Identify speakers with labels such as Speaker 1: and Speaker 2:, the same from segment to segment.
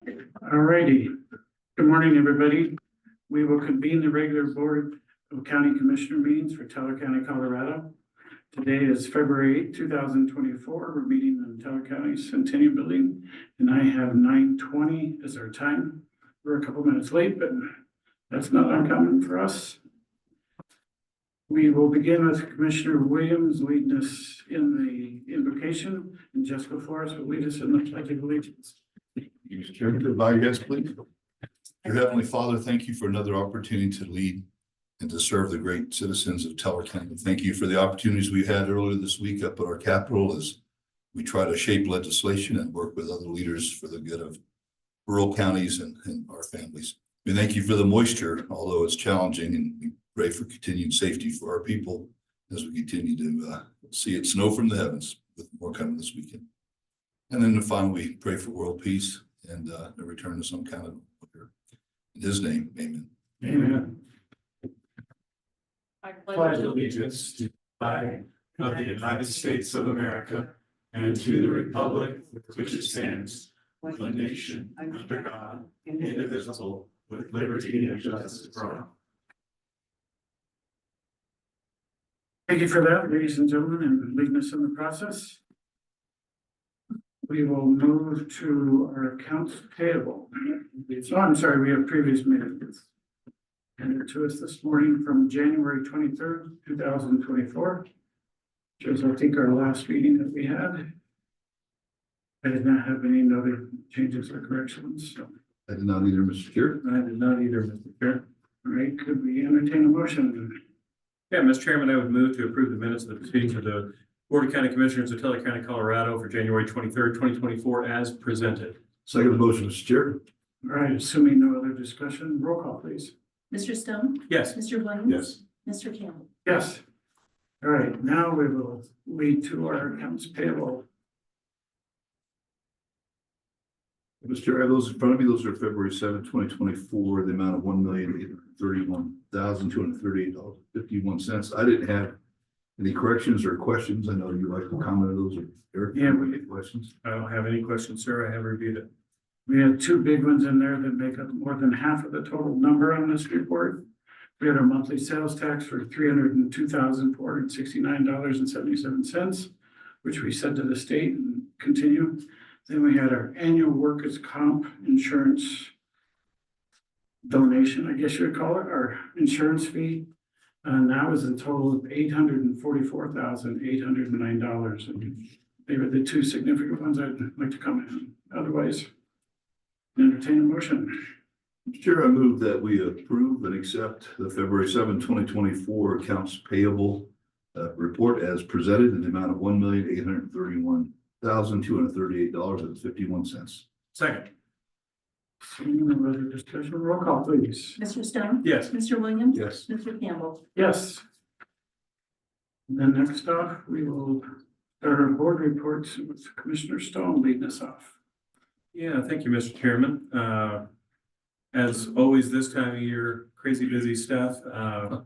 Speaker 1: All righty. Good morning, everybody. We will convene the regular Board of County Commissioner meetings for Teller County, Colorado. Today is February 8, 2024. We're meeting in Teller County Centennial Building, and I have 9:20 as our time. We're a couple minutes late, but that's not uncommon for us. We will begin with Commissioner Williams leading us in the invocation, and Jessica Flores will lead us in the Pledge of Allegiance.
Speaker 2: Mr. Chairman, to bow your heads, please. Your Heavenly Father, thank you for another opportunity to lead and to serve the great citizens of Teller County. Thank you for the opportunities we had earlier this week up at our Capitol as we try to shape legislation and work with other leaders for the good of rural counties and our families. We thank you for the moisture, although it's challenging, and we pray for continued safety for our people as we continue to see it snow from the heavens, with more coming this weekend. And then finally, we pray for world peace and a return to some kind of order. In His name, amen.
Speaker 1: Amen.
Speaker 3: I pledge allegiance to the flag of the United States of America and to the republic for which it stands, one nation, under God, indivisible, with liberty and justice for all.
Speaker 1: Thank you for that, ladies and gentlemen, and leading us in the process. We will move to our accounts payable. So I'm sorry, we have previous minutes handed to us this morning from January 23rd, 2024. Which is, I think, our last meeting that we had. I did not have any other changes or corrections, so.
Speaker 2: I did not either, Mr. Chair.
Speaker 1: I did not either, Mr. Chair. All right, could we entertain a motion?
Speaker 4: Yeah, Mr. Chairman, I would move to approve the minutes of the proceedings of the Board of County Commissioners of Teller County, Colorado for January 23rd, 2024 as presented.
Speaker 2: Second the motion, Mr. Chair.
Speaker 1: All right, assuming no other discussion, roll call, please.
Speaker 3: Mr. Stone?
Speaker 4: Yes.
Speaker 3: Mr. Williams?
Speaker 2: Yes.
Speaker 3: Mr. Campbell?
Speaker 1: Yes. All right, now we will lead to our accounts payable.
Speaker 2: Mr. Chair, I have those in front of me. Those are February 7th, 2024, the amount of $1,831,238.51. I didn't have any corrections or questions. I know you like to comment on those. Eric,
Speaker 1: Yeah,
Speaker 2: any questions?
Speaker 4: I don't have any questions, sir. I have reviewed it.
Speaker 1: We had two big ones in there that make up more than half of the total number on this report. We had our monthly sales tax for $302,469.77, which we sent to the state and continue. Then we had our annual workers' comp insurance donation, I guess you would call it, our insurance fee. And that was a total of $844,809. And they were the two significant ones I'd like to comment on. Otherwise, entertain a motion.
Speaker 2: Mr. Chair, I move that we approve and accept the February 7th, 2024 accounts payable report as presented in the amount of $1,831,238.51.
Speaker 4: Second.
Speaker 1: Seeing no other discussion, roll call, please.
Speaker 3: Mr. Stone?
Speaker 4: Yes.
Speaker 3: Mr. Williams?
Speaker 2: Yes.
Speaker 3: Mr. Campbell?
Speaker 1: Yes. And then next off, we will start our board reports with Commissioner Stone leading us off.
Speaker 4: Yeah, thank you, Mr. Chairman. As always, this time of year, crazy busy stuff. I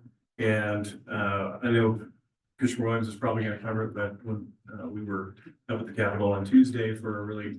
Speaker 4: know Commissioner Williams is probably going to cover it, but when we were up at the Capitol on Tuesday for a really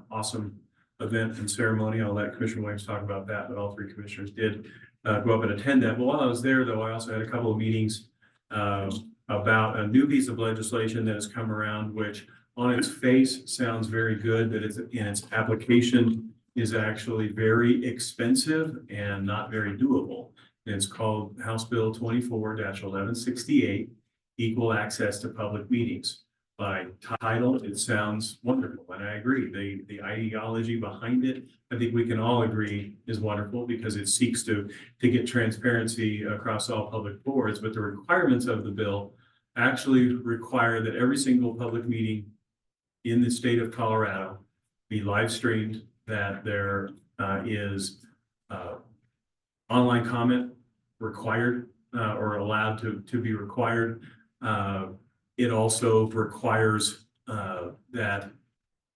Speaker 4: awesome event and ceremony, I'll let Commissioner Williams talk about that, but all three commissioners did go up and attend that. But while I was there, though, I also had a couple of meetings about a new piece of legislation that has come around, which on its face sounds very good, but in its application is actually very expensive and not very doable. And it's called House Bill 24-1168, Equal Access to Public Meetings. By title, it sounds wonderful, and I agree. The ideology behind it, I think we can all agree, is wonderful because it seeks to get transparency across all public boards. But the requirements of the bill actually require that every single public meeting in the state of Colorado be live streamed, that there is online comment required or allowed to be required. It also requires that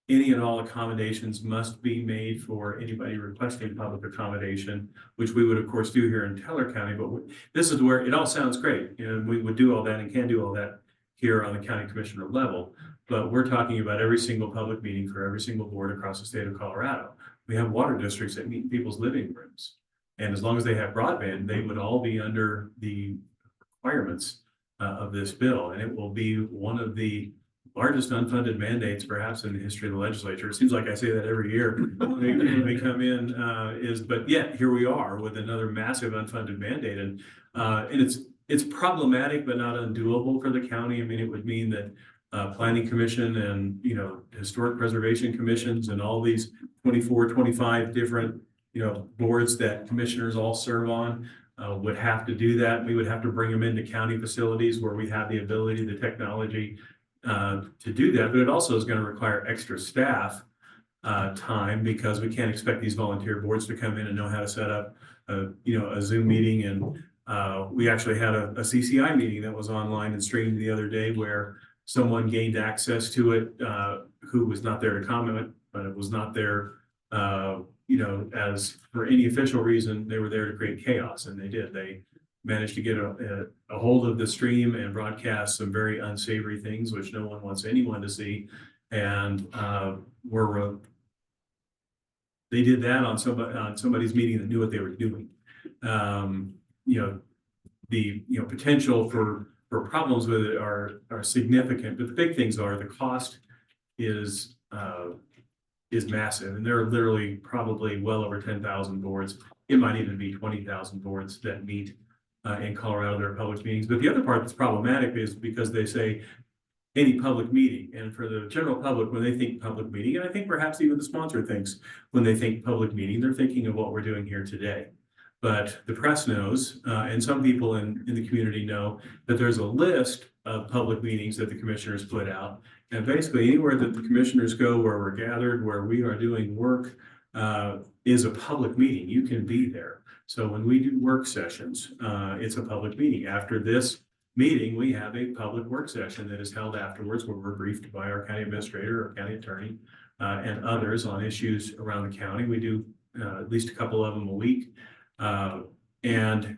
Speaker 4: any and all accommodations must be made for anybody requesting public accommodation, which we would of course do here in Teller County. But this is where it all sounds great. You know, we would do all that and can do all that here on the county commissioner level. But we're talking about every single public meeting for every single board across the state of Colorado. we have water districts that meet in people's living rooms. And as long as they have broadband, they would all be under the requirements of this bill. And it will be one of the largest unfunded mandates perhaps in the history of the legislature. It seems like I say that every year when we come in, but yet here we are with another massive unfunded mandate. And it's problematic, but not undoable for the county. I mean, it would mean that planning commission and, historic preservation commissions and all these 24, 25 different, boards that commissioners all serve on would have to do that. We would have to bring them into county facilities where we have the ability, the technology to do that. But it also is going to require extra staff time, because we can't expect these volunteer boards to come in and know how to set up a Zoom meeting. And we actually had a CCI meeting that was online and streamed the other day, where someone gained access to it who was not there to comment, but it was not there as for any official reason. They were there to create chaos, and they did. They managed to get a hold of the stream and broadcast some very unsavory things, which no one wants anyone to see. And they did that on somebody's meeting that knew what they were doing. The potential for problems with it are significant, but the big things are the cost is massive, and there are literally probably well over 10,000 boards. It might even be 20,000 boards that meet in Colorado, their public meetings. But the other part that's problematic is because they say any public meeting, and for the general public, when they think public meeting, and I think perhaps even the sponsor thinks when they think public meeting, they're thinking of what we're doing here today. But the press knows, and some people in the community know, that there's a list of public meetings that the commissioners put out. And basically anywhere that the commissioners go, where we're gathered, where we are doing work, is a public meeting. You can be there. So when we do work sessions, it's a public meeting. After this meeting, we have a public work session that is held afterwards, where we're briefed by our county administrator or county attorney and others on issues around the county. We do at least a couple of them a week. And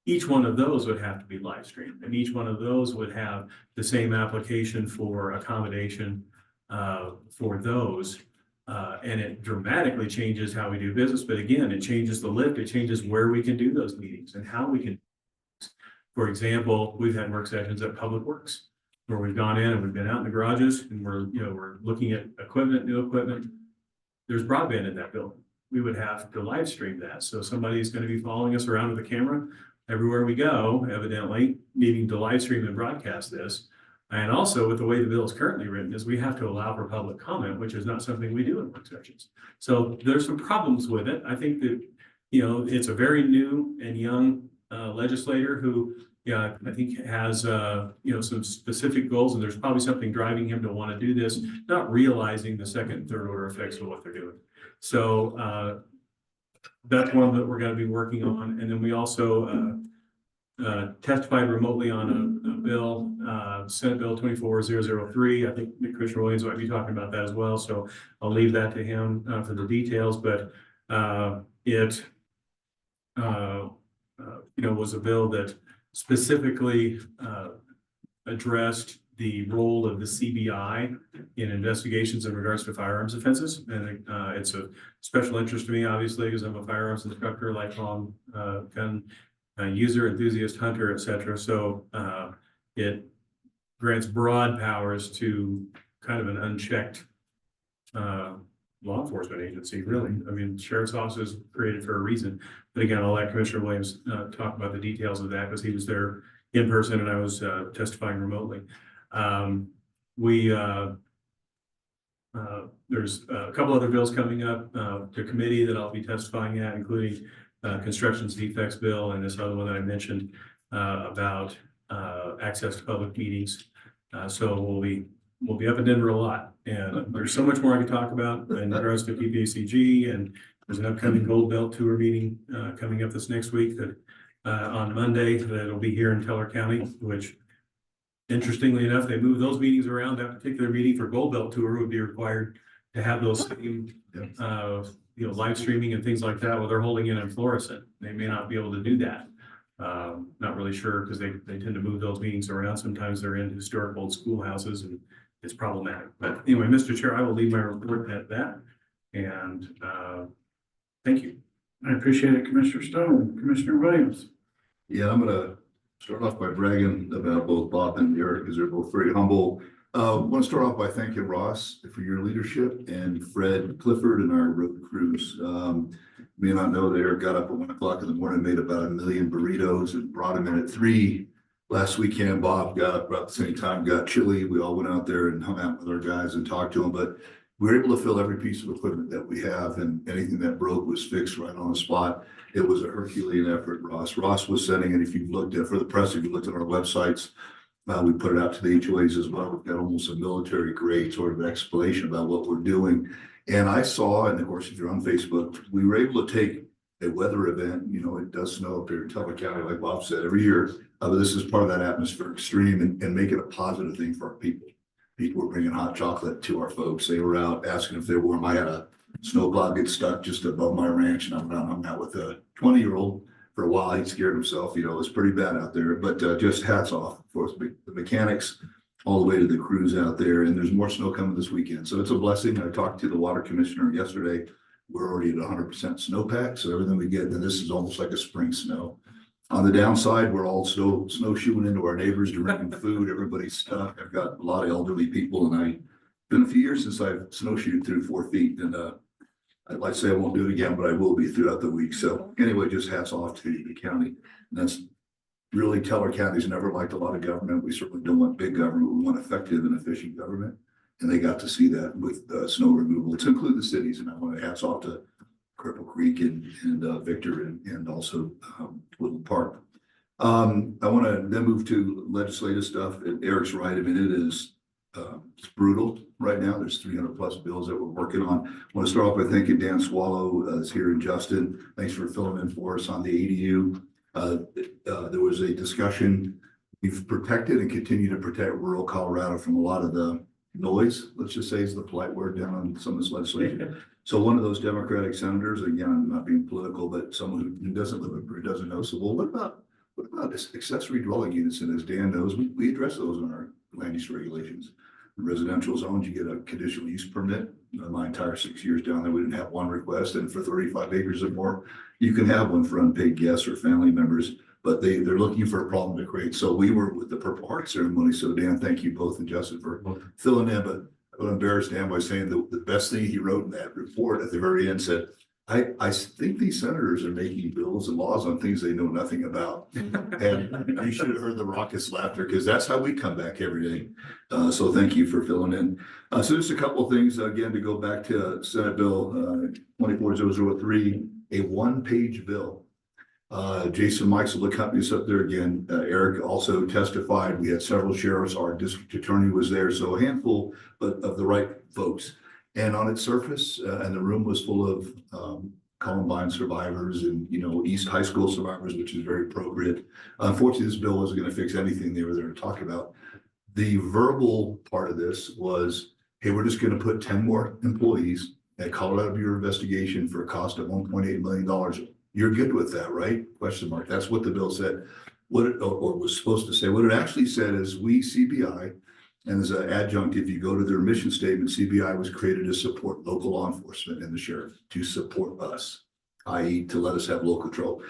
Speaker 4: each one of those would have to be live streamed, and each one of those would have the same application for accommodation for those. And it dramatically changes how we do business. But again, it changes the lift. It changes where we can do those meetings and how we can. For example, we've had work sessions at Public Works where we've gone in and we've been out in the garages and we're looking at equipment, new equipment. There's broadband in that building. We would have to live stream that. So somebody's going to be following us around with a camera everywhere we go, evidently needing to live stream and broadcast this. And also, with the way the bill is currently written, is we have to allow for public comment, which is not something we do in work sessions. So there's some problems with it. I think that, it's a very new and young legislator who, I think has, some specific goals, and there's probably something driving him to want to do this, not realizing the second and third order effects of what they're doing. So that's one that we're going to be working on. And then we also testified remotely on a bill, Senate Bill 24003. I think Commissioner Williams might be talking about that as well. So I'll leave that to him for the details. But it was a bill that specifically addressed the role of the CBI in investigations in regards to firearms offenses. And it's a special interest to me, obviously, because I'm a firearms instructor, lifelong gun user, enthusiast, hunter, etc. So it grants broad powers to kind of an unchecked law enforcement agency, really. I mean, sheriff's office is created for a reason. But again, I'll let Commissioner Williams talk about the details of that, because he was there in person and I was testifying remotely. There's a couple other bills coming up to committee that I'll be testifying at, including constructions defects bill and this other one that I mentioned about access to public meetings. So we'll be up in Denver a lot, and there's so much more I can talk about in regards to BoCC, and there's an upcoming Gold Belt tour meeting coming up this next week that on Monday that'll be here in Teller County, which interestingly enough, they moved those meetings around. That particular meeting for Gold Belt tour would be required to have those same live streaming and things like that. Well, they're holding it in Florissant. They may not be able to do that. Not really sure, because they tend to move those meetings around. Sometimes they're in historic old schoolhouses and it's problematic. But anyway, Mr. Chair, I will leave my report at that. And thank you.
Speaker 1: I appreciate it, Commissioner Stone. Commissioner Williams.
Speaker 2: Yeah, I'm gonna start off by bragging about both Bob and Eric, because they're both very humble. I want to start off by thanking Ross for your leadership and Fred Clifford and our road crews. May not know that Eric got up at 1 o'clock in the morning, made about 1 million burritos and brought them in at 3. Last weekend, Bob got up about the same time, got chilly. We all went out there and hung out with our guys and talked to them, but we were able to fill every piece of equipment that we have, and anything that broke was fixed right on the spot. It was a Herculean effort, Ross. Ross was sending, and if you've looked at, for the press, if you looked at our websites, we put it out to the HOAs as well. We've got almost a military grade sort of explanation about what we're doing. And I saw, and of course, if you're on Facebook, we were able to take a weather event. You know, it does snow up here in Teller County, like Bob said, every year. But this is part of that atmospheric stream, and make it a positive thing for our people. People were bringing hot chocolate to our folks. They were out asking if they were warm. I had a snowplow get stuck just above my ranch, and I went out and hung out with a 20-year-old for a while. He scared himself. You know, it was pretty bad out there, but just hats off for the mechanics all the way to the crews out there. And there's more snow coming this weekend. So it's a blessing. I talked to the water commissioner yesterday. We're already at 100% snowpack. So everything we get, and this is almost like a spring snow. On the downside, we're all snowshoeing into our neighbors, drinking food. Everybody's stuck. I've got a lot of elderly people, and been a few years since I've snowshoed through 4 feet. And I'd like to say I won't do it again, but I will be throughout the week. So anyway, just hats off to the county. And that's really, Teller County's never liked a lot of government. We certainly don't want big government. We want effective and efficient government. And they got to see that with snow removal, to include the cities. And I want to hats off to Cripple Creek and Victor and also Woodland Park. I want to then move to legislative stuff. And Eric's right. I mean, it is it's brutal right now. There's 300 plus bills that we're working on. I want to start off by thanking Dan Swallow is here, and Justin. Thanks for filling in for us on the ADU. There was a discussion. We've protected and continue to protect rural Colorado from a lot of the noise, let's just say is the polite word, down on some of this legislation. So one of those Democratic senators, again, I'm not being political, but someone who doesn't live up here doesn't know. So, well, what about this accessory dwelling units? And as Dan knows, we address those in our land use regulations. In residential zones, you get a conditional use permit. My entire 6 years down there, we didn't have one request, and for 35 acres or more, you can have one for unpaid guests or family members. But they're looking for a problem to create. So we were with the Purple Heart ceremony. So Dan, thank you both, and Justin for filling in. But I would embarrass Dan by saying the best thing he wrote in that report at the very end said, I think these senators are making bills and laws on things they know nothing about. And you should have heard the raucous laughter, because that's how we come back every day. So thank you for filling in. So just a couple of things, again, to go back to Senate Bill 24003, a 1-page bill. Jason Mikes will accompany us up there again. Eric also testified. We had several sheriffs. Our district attorney was there. So a handful of the right folks. And on its surface, and the room was full of Columbine survivors and, you know, East High School survivors, which is very appropriate. Unfortunately, this bill wasn't going to fix anything they were there to talk about. The verbal part of this was, hey, we're just going to put 10 more employees at Colorado Bureau of Investigation for a cost of $1.8 million. You're good with that, right? Question mark. That's what the bill said. What it, or was supposed to say. What it actually said is, we, CBI, and as an adjunct, if you go to their mission statement, CBI was created to support local law enforcement and the sheriff, to support us, i.e. to let us have local control.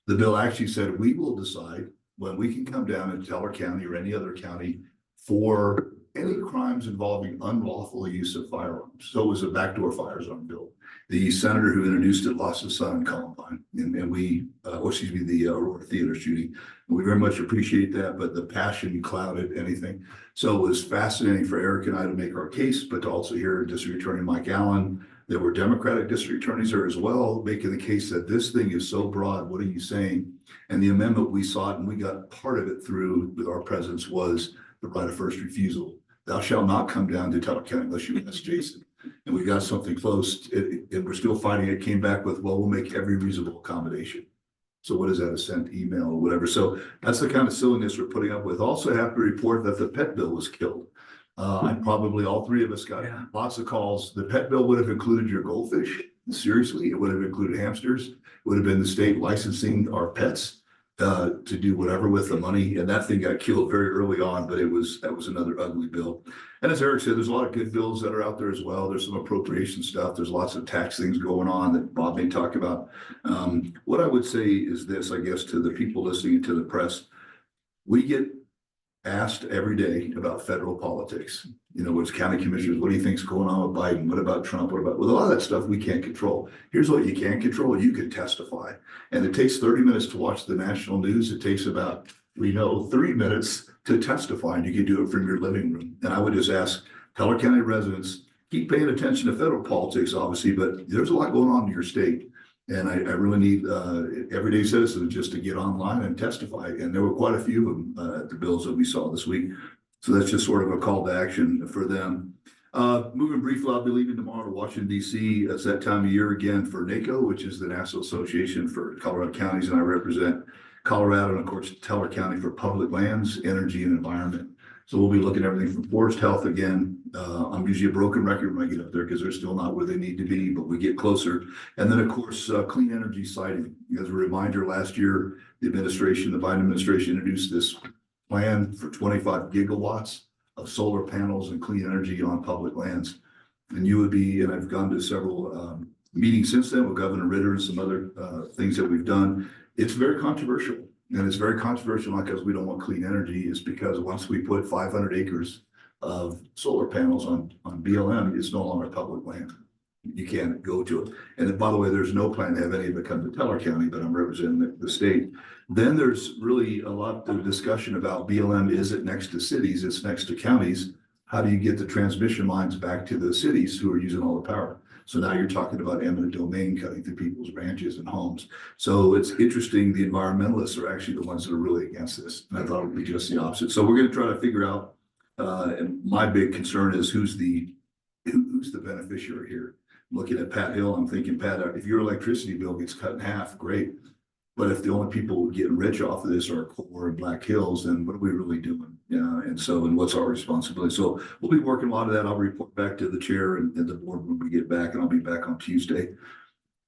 Speaker 2: The bill actually said, we will decide when we can come down in Teller County or any other county for any crimes involving unlawful use of firearms. So it was a backdoor fire zone bill. The senator who introduced it lost his son in Columbine, and we, the Aurora Theater shooting. And we very much appreciate that, but the passion clouded anything. So it was fascinating for Eric and I to make our case, but to also hear District Attorney Mike Allen. There were Democratic district attorneys there as well, making the case that this thing is so broad. What are you saying? And the amendment we sought, and we got part of it through with our presence, was the right of first refusal. Thou shalt not come down to Teller County unless you ask Jason. And we got something close, and we're still fighting it. Came back with, well, we'll make every reasonable accommodation. So what is that, a sent email or whatever? So that's the kind of silliness we're putting up with. Also have to report that the pet bill was killed. And probably all three of us got lots of calls. The pet bill would have included your goldfish. Seriously, it would have included hamsters. It would have been the state licensing our pets. to do whatever with the money, and that thing got killed very early on, but that was another ugly bill. And as Eric said, there's a lot of good bills that are out there as well. There's some appropriation stuff. There's lots of tax things going on that Bob may talk about. What I would say is this, I guess, to the people listening to the press, we get asked every day about federal politics. You know, what's county commissioners, what do you think's going on with Biden? What about Trump? What about, well, a lot of that stuff we can't control. Here's what you can control. You can testify. And it takes 30 minutes to watch the national news. It takes about, 3 minutes to testify, and you can do it from your living room. And I would just ask Teller County residents, keep paying attention to federal politics, obviously, but there's a lot going on in your state. And I really need everyday citizens just to get online and testify. And there were quite a few of them at the bills that we saw this week. So that's just sort of a call to action for them. Moving briefly, I'll be leaving tomorrow to Washington, D.C. It's that time of year again for NACO, which is the National Association for Colorado Counties. And I represent Colorado and, of course, Teller County for public lands, energy, and environment. So we'll be looking at everything from forest health again. I'm usually a broken record when I get up there because they're still not where they need to be, but we get closer. And then, of course, clean energy siting. As a reminder, last year, the Biden administration introduced this plan for 25 gigawatts of solar panels and clean energy on public lands. And and I've gone to several meetings since then with Governor Ritter and some other things that we've done. It's very controversial. And it's very controversial, not because we don't want clean energy, it's because once we put 500 acres of solar panels on BLM, it's no longer public land. You can't go to it. And then, by the way, there's no plan to have any of it come to Teller County, but I'm representing the state. Then there's really a lot of discussion about BLM. Is it next to cities? It's next to counties. How do you get the transmission lines back to the cities who are using all the power? So now you're talking about eminent domain cutting through people's ranches and homes. So it's interesting. The environmentalists are actually the ones that are really against this. And I thought it would be just the opposite. So we're going to try to figure out, and my big concern is who's the beneficiary here. Looking at Pat Hill, I'm thinking, Pat, if your electricity bill gets cut in half, great. But if the only people getting rich off of this are Core and Black Hills, then what are we really doing? And what's our responsibility? So we'll be working a lot of that. I'll report back to the chair and the board when we get back, and I'll be back on Tuesday.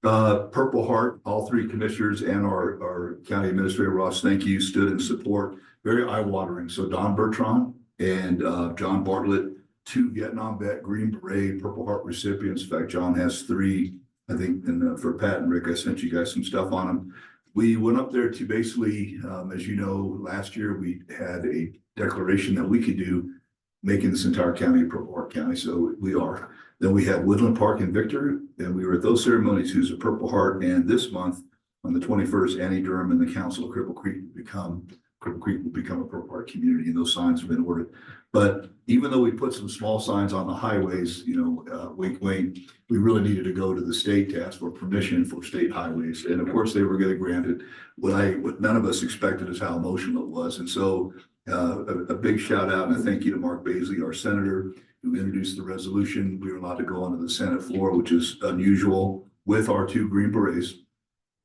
Speaker 2: Purple Heart, all three commissioners and our county administrator, Ross, thank you, stood in support. Very eye-watering. So Don Bertrand and John Bartlett, 2 Vietnam vet, Green Beret, Purple Heart recipients. In fact, John has 3, I think, and for Pat and Rick, I sent you guys some stuff on them. We went up there to basically, as you know, last year we had a declaration that we could do making this entire county a Purple Heart County. So we are. Then we had Woodland Park in Victor, and we were at those ceremonies who's a Purple Heart. And this month, on the 21st, Annie Durham and the council of Cripple Creek will become a Purple Heart community, and those signs have been ordered. But even though we put some small signs on the highways, wink, wink, we really needed to go to the state to ask for permission for state highways. And of course, they were going to grant it. What none of us expected is how emotional it was. And so a big shout out and a thank you to Mark Baisley, our senator, who introduced the resolution. We were allowed to go onto the Senate floor, which is unusual, with our 2 Green Berets.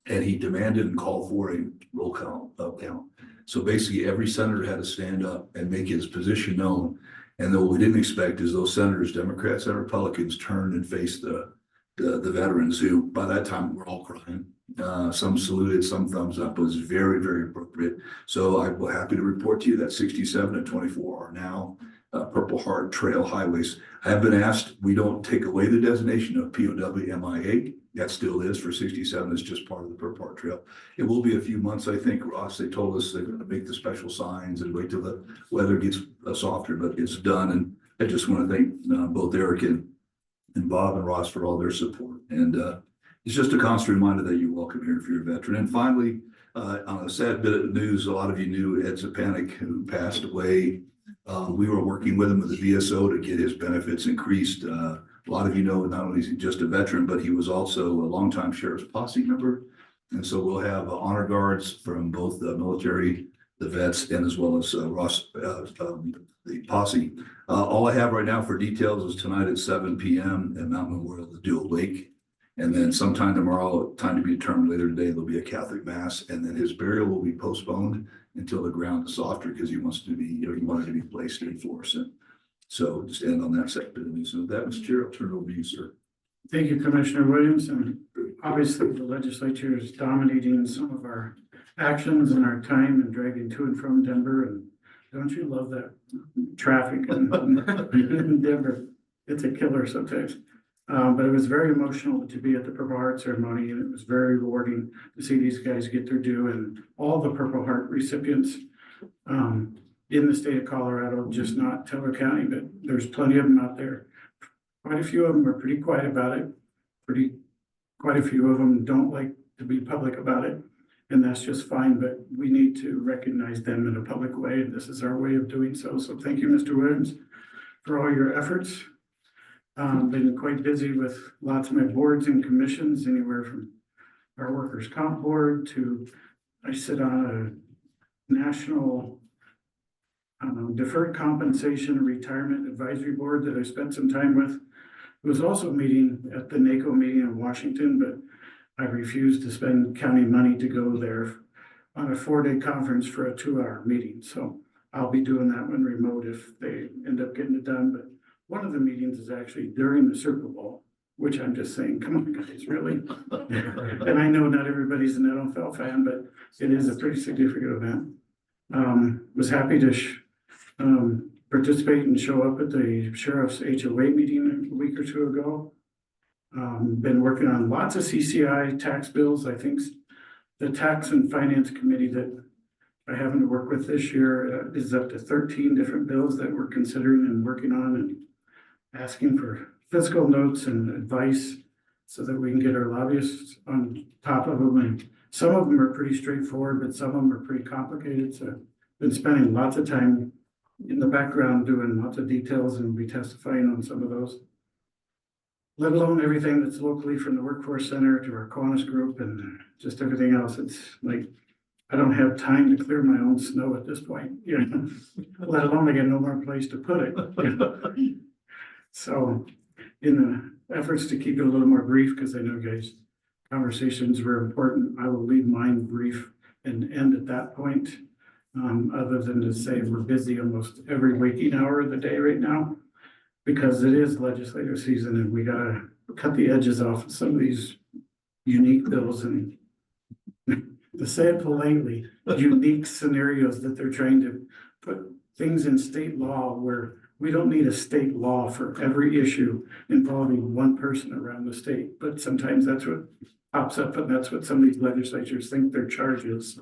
Speaker 2: And he demanded and called for a roll count. So basically, every senator had to stand up and make his position known. And what we didn't expect is those senators, Democrats and Republicans, turned and faced the veterans, who by that time were all crying. Some saluted, some thumbs up. It was very, very appropriate. So I'm happy to report to you that 67 and 24 are now Purple Heart Trail highways. I have been asked, we don't take away the designation of POW MIA. That still is for 67. It's just part of the Purple Heart Trail. It will be a few months, I think, Ross. They told us they're going to make the special signs and wait till the weather gets softer, but it's done. And I just want to thank both Eric and Bob and Ross for all their support. And it's just a constant reminder that you're welcome here if you're a veteran. And finally, on a sad bit of news, a lot of you knew Ed Zepanik, who passed away. We were working with him with the VSO to get his benefits increased. A lot of you know, not only is he just a veteran, but he was also a longtime Sheriff's Posse member. And so we'll have honor guards from both the military, the vets, and as well as Ross, the posse. All I have right now for details is tonight at 7 p.m. at Mount Memorial, the Dual Lake. And then sometime tomorrow, time to be determined later today, there'll be a Catholic mass, and then his burial will be postponed until the ground is softer, because he wants to be, he wanted to be placed in Florissant. So just end on that second. And so that, Mr. Chair, I'll turn it over to you, sir.
Speaker 1: Thank you, Commissioner Williams. And obviously the legislature is dominating some of our actions and our time and driving to and from Denver. And don't you love that traffic in Denver? It's a killer sometimes. But it was very emotional to be at the Purple Heart ceremony, and it was very rewarding to see these guys get their due and all the Purple Heart recipients in the state of Colorado, just not Teller County, but there's plenty of them out there. Quite a few of them are pretty quiet about it. Quite a few of them don't like to be public about it, and that's just fine, but we need to recognize them in a public way, and this is our way of doing so. So thank you, Mr. Williams, for all your efforts. Been quite busy with lots of my boards and commissions, anywhere from our workers' comp board to, I sit on a national deferred compensation retirement advisory board that I spent some time with. It was also a meeting at the NACO meeting in Washington, but I refused to spend county money to go there on a 4-day conference for a 2-hour meeting. So I'll be doing that one remote if they end up getting it done. But one of the meetings is actually during the Super Bowl, which I'm just saying, come on, guys, really? And I know not everybody's an NFL fan, but it is a pretty significant event. Was happy to participate and show up at the sheriff's HOA meeting a week or two ago. Been working on lots of CCI tax bills. I think the Tax and Finance Committee that I happen to work with this year is up to 13 different bills that we're considering and working on and asking for fiscal notes and advice so that we can get our lobbyists on top of them. And some of them are pretty straightforward, but some of them are pretty complicated. So been spending lots of time in the background doing lots of details and be testifying on some of those. Let alone everything that's locally from the Workforce Center to our Kiwanis group and just everything else. It's like, I don't have time to clear my own snow at this point, you know, let alone I get no more place to put it. You know? So in the efforts to keep it a little more brief, because I know guys, conversations were important, I will leave mine brief and end at that point. Other than to say we're busy almost every waking hour of the day right now, because it is legislative season and we gotta cut the edges off of some of these unique bills and to say it politely, unique scenarios that they're trying to put things in state law where we don't need a state law for every issue involving one person around the state. But sometimes that's what pops up, and that's what some of these legislatures think their charge is.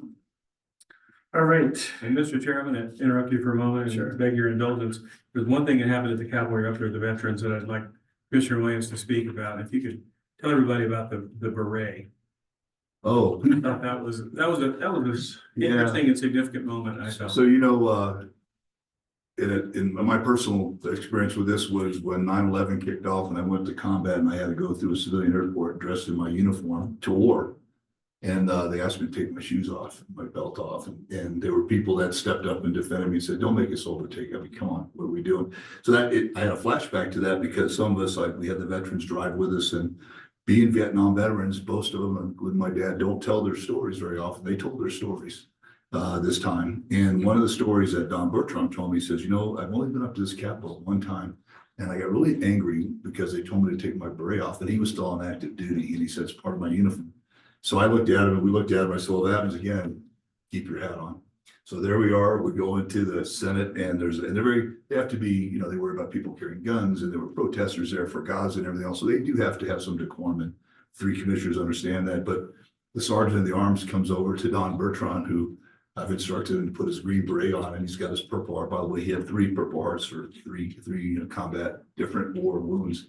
Speaker 1: All right.
Speaker 4: And Mr. Chairman, I interrupt you for a moment and beg your indulgence. There's one thing that happened at the Cowboy up there, the veterans, that I'd like Commissioner Williams to speak about. If you could tell everybody about the beret.
Speaker 2: Oh,
Speaker 4: I thought that was an interesting and significant moment, I felt.
Speaker 2: so, you know, in my personal experience with this was when 9/11 kicked off and I went to combat and I had to go through a civilian airport dressed in my uniform to war. And they asked me to take my shoes off, my belt off. And there were people that stepped up and defended me and said, don't make us overtake. I mean, come on, what are we doing? So I had a flashback to that because some of us, like we had the veterans drive with us, and being Vietnam veterans, most of them, including my dad, don't tell their stories very often. They told their stories this time. And one of the stories that Don Bertram told me, he says, you know, I've only been up to this Capitol one time. And I got really angry because they told me to take my beret off, and he was still on active duty. And he said, it's part of my uniform. So I looked at him and we looked at him. I said, well, that happens again, keep your hat on. So there we are. We go into the Senate and they have to be, you know, they worry about people carrying guns, and there were protesters there for Gaza and everything else. So they do have to have some decorum, and 3 commissioners understand that. But the sergeant of the arms comes over to Don Bertrand, who I've instructed him to put his green beret on, and he's got his Purple Heart. By the way, he had 3 Purple Hearts for three combat different war wounds.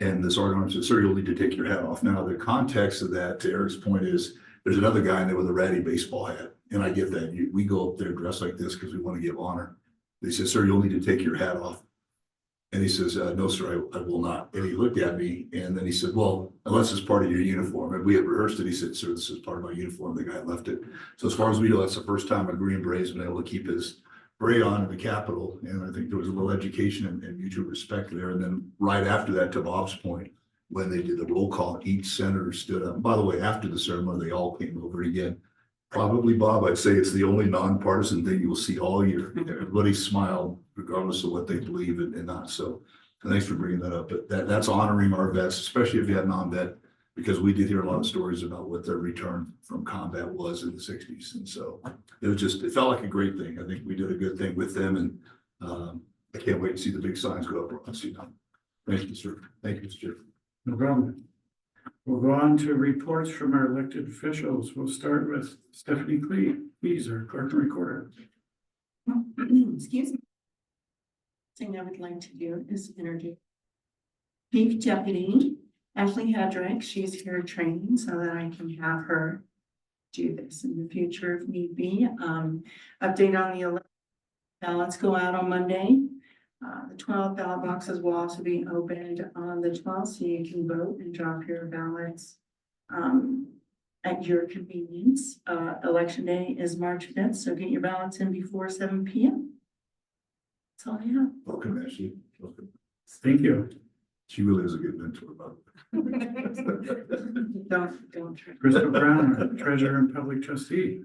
Speaker 2: And the sergeant arms said, sir, you'll need to take your hat off. Now, the context of that, to Eric's point, is there's another guy in there with a ratty baseball hat. And I get that. We go up there dressed like this because we want to give honor. They said, sir, you'll need to take your hat off. And he says, no, sir, I will not. And he looked at me, and then he said, well, unless it's part of your uniform. And we had rehearsed it. He said, sir, this is part of my uniform. The guy left it. So as far as we know, that's the first time a Green Beret's been able to keep his beret on in the Capitol. And I think there was a little education and mutual respect there. And then right after that, to Bob's point, when they did the roll call, each senator stood up. By the way, after the ceremony, they all came over again. Probably, Bob, I'd say it's the only nonpartisan thing you'll see all year. Everybody smiled regardless of what they believe and not. So thanks for bringing that up. But that's honoring our vets, especially a Vietnam vet. because we did hear a lot of stories about what their return from combat was in the sixties. And so it felt like a great thing. I think we did a good thing with them, and I can't wait to see the big signs go up. Thank you, sir. Thank you, Mr. Chair.
Speaker 1: No problem. We'll go on to reports from our elected officials. We'll start with Stephanie Clee. Please, our clerk and recorder.
Speaker 5: Excuse me. Thing I would like to do is introduce Chief Deputy Ashley Hedrick. She's here training so that I can have her do this in the future if need be. Update on the election. Ballots go out on Monday. The 12 ballot boxes will also be opened on the 12th, so you can vote and drop your ballots at your convenience. Election day is March 5th, so get your ballots in before 7 p.m. That's all I have.
Speaker 2: Welcome, Ashley. Welcome.
Speaker 1: Thank you.
Speaker 2: She really is a good mentor, Bob.
Speaker 5: Don't try.
Speaker 1: Crystal Brown, our treasurer and public trustee.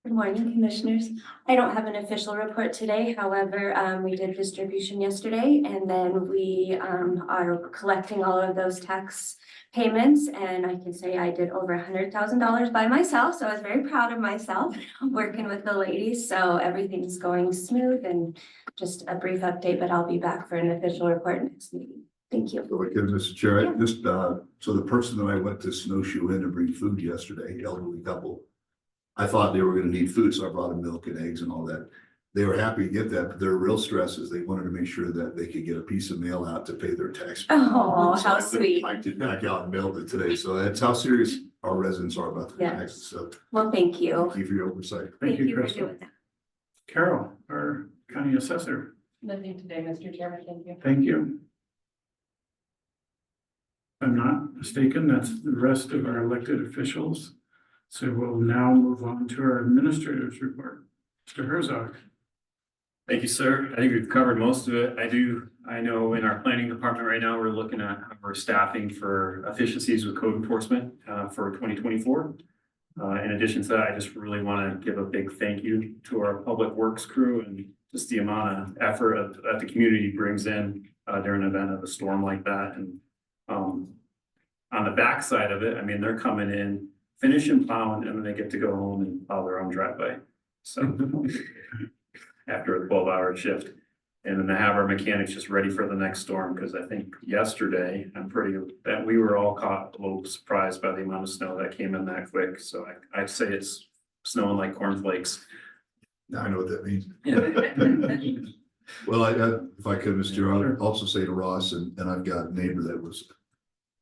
Speaker 6: Good morning, commissioners. I don't have an official report today. However, we did distribution yesterday, and then we are collecting all of those tax payments. And I can say I did over $100,000 by myself. So I was very proud of myself working with the ladies. So everything's going smooth, and just a brief update, but I'll be back for an official report next meeting. Thank you.
Speaker 2: So again, Mr. Chair, I just, so the person that I went to snowshoe in to bring food yesterday, elderly couple, I thought they were gonna need food, so I brought them milk and eggs and all that. They were happy to get that, but their real stress is they wanted to make sure that they could get a piece of mail out to pay their tax.
Speaker 6: Oh,
Speaker 2: So
Speaker 6: how
Speaker 2: I
Speaker 6: sweet.
Speaker 2: typed it back out and mailed it today, so that's how serious our residents are about the
Speaker 6: Yes.
Speaker 2: taxes, so
Speaker 6: Well, thank you.
Speaker 2: thank you for your oversight.
Speaker 1: Thank you,
Speaker 6: for
Speaker 1: Crystal.
Speaker 6: doing that.
Speaker 1: Carol, our county assessor.
Speaker 6: Nothing today, Mr. Chairman. Thank you.
Speaker 1: Thank you. If I'm not mistaken, that's the rest of our elected officials. So we'll now move on to our administrator's report. Mr. Herzog.
Speaker 4: Thank you, sir. I think we've covered most of it. I know in our planning department right now, we're looking at our staffing for efficiencies with code enforcement for 2024. In addition to that, I just really want to give a big thank you to our public works crew and just the amount of effort that the community brings in during an event of a storm like that. And on the backside of it, I mean, they're coming in, finishing plowing, and then they get to go home and plow their own driveway. So after a 12-hour shift. And then to have our mechanics just ready for the next storm, because I think yesterday, that we were all caught a little surprised by the amount of snow that came in that quick. So I'd say it's snowing like cornflakes.
Speaker 2: Now I know what that means.
Speaker 4: Yeah.
Speaker 2: Well, if I could, Mr. Chair,
Speaker 1: Sure.
Speaker 2: I'd also say to Ross, and I've got a neighbor that was